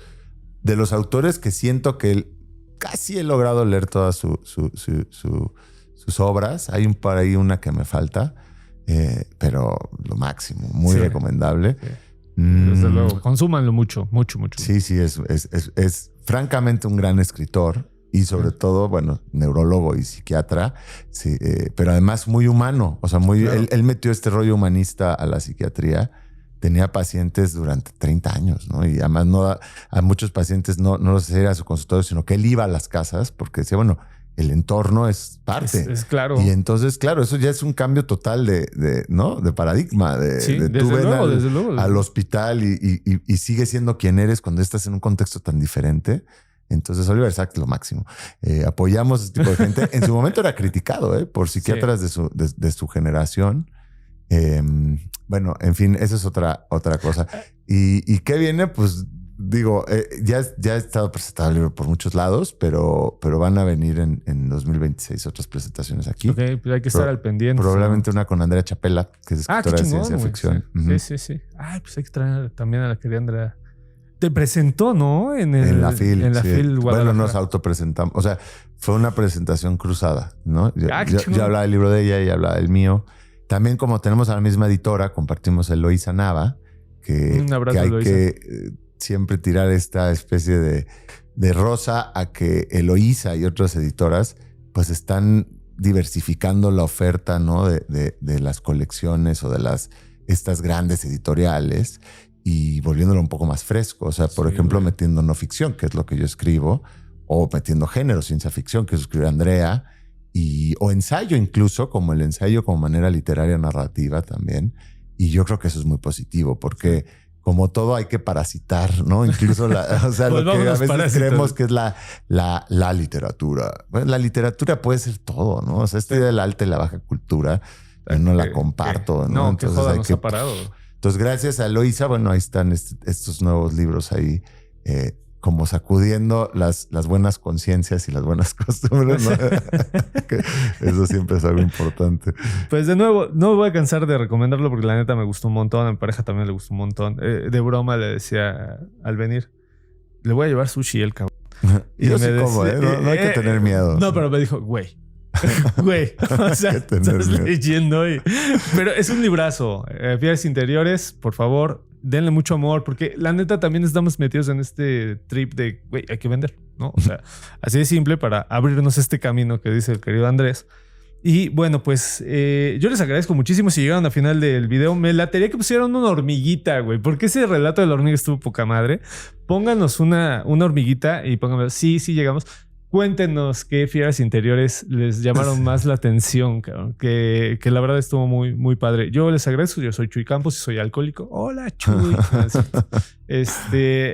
Speaker 2: autores que siento que casi he logrado leer todas sus obras. Hay por ahí una que me falta, pero lo máximo, muy recomendable. Sí.
Speaker 1: Desde luego, consúmanlo mucho.
Speaker 2: Sí, es francamente un gran escritor. Y sobre todo, bueno, neurólogo y psiquiatra, sí, pero además muy humano. O sea, claro. Él metió este rollo humanista a la psiquiatría. Tenía pacientes durante 30 años, ¿no? Y además a muchos pacientes no los hacía ir a su consultorio, sino que él iba a las casas porque decía, bueno, el entorno es parte.
Speaker 1: Es claro.
Speaker 2: Y entonces, claro, eso ya es un cambio total ¿no? De paradigma. Tú ven al hospital y sigues siendo quien eres cuando estás en un contexto tan diferente. Entonces, Oliver Sacks, lo máximo. Apoyamos a este tipo de gente. En su momento era criticado por psiquiatras de su generación. Bueno, en fin, eso es otra cosa. ¿Y qué viene? Pues digo, ya ha estado presentado el libro por muchos lados, pero van a venir en 2026 otras presentaciones aquí.
Speaker 1: Ok, pues hay que estar al pendiente.
Speaker 2: Probablemente una con Andrea Chapela, que es escritora de ciencia ficción.
Speaker 1: Sí. Ay, pues hay que traer también a la querida Andrea. Te presentó, ¿no? En la
Speaker 2: FIL.
Speaker 1: FIL
Speaker 2: bueno, nos autopresentamos. O sea, fue una presentación cruzada, ¿no? Yo hablaba del libro de ella y hablaba del mío. También, como tenemos a la misma editora, compartimos a Eloísa Nava,
Speaker 1: un abrazo,
Speaker 2: que hay
Speaker 1: Eloísa.
Speaker 2: que siempre tirar esta especie de rosa a que Eloísa y otras editoras pues están diversificando la oferta, ¿no? de las colecciones o de estas grandes editoriales y volviéndolo un poco más fresco. O sea, por ejemplo, metiendo no ficción, que es lo que yo escribo, o metiendo género, ciencia ficción, que eso escribe Andrea, o ensayo incluso, como el ensayo como manera literaria narrativa también. Y yo creo que eso es muy positivo, porque como todo hay que parasitar, ¿no? Incluso pues lo que a veces creemos que es la literatura. Bueno, la literatura puede ser todo, ¿no? O sea, esta idea de la alta y la baja cultura, yo no la comparto, ¿no?
Speaker 1: Entonces, que joda nos ha parado.
Speaker 2: Entonces, gracias a Eloísa, bueno, ahí están estos nuevos libros ahí, como sacudiendo las buenas conciencias y las buenas costumbres, ¿no? Eso siempre es algo importante.
Speaker 1: Pues de nuevo, no me voy a cansar de recomendarlo porque la neta me gustó un montón. A mi pareja también le gustó un montón. De broma le decía al venir, le voy a llevar sushi el cabrón.
Speaker 2: Y yo sí como, no hay que tener miedo.
Speaker 1: No, pero me dijo, güey, o sea, estás leyendo. Pero es un librazo. Fieras Interiores, por favor, denle mucho amor, porque la neta también estamos metidos en este trip de, güey, hay que vender, ¿no? O sea, así de simple para abrirnos este camino que dice el querido Andrés. Y bueno, pues yo les agradezco muchísimo si llegaron al final del video. Me latería que pusieran una hormiguita, güey, porque ese relato de la hormiga estuvo poca madre. Pónganos una hormiguita y pónganme, sí, llegamos. Cuéntenos qué fieras interiores les llamaron más la atención, cabrón. Que la verdad estuvo muy, muy padre. Yo les agradezco. Yo soy Chuy Campos y soy alcohólico. Hola, Chuy.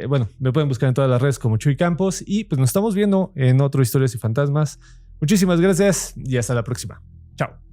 Speaker 1: Bueno, me pueden buscar en todas las redes como Chuy Campos. Y pues nos estamos viendo en otro Historias y Fantasmas. Muchísimas gracias y hasta la próxima. Chao.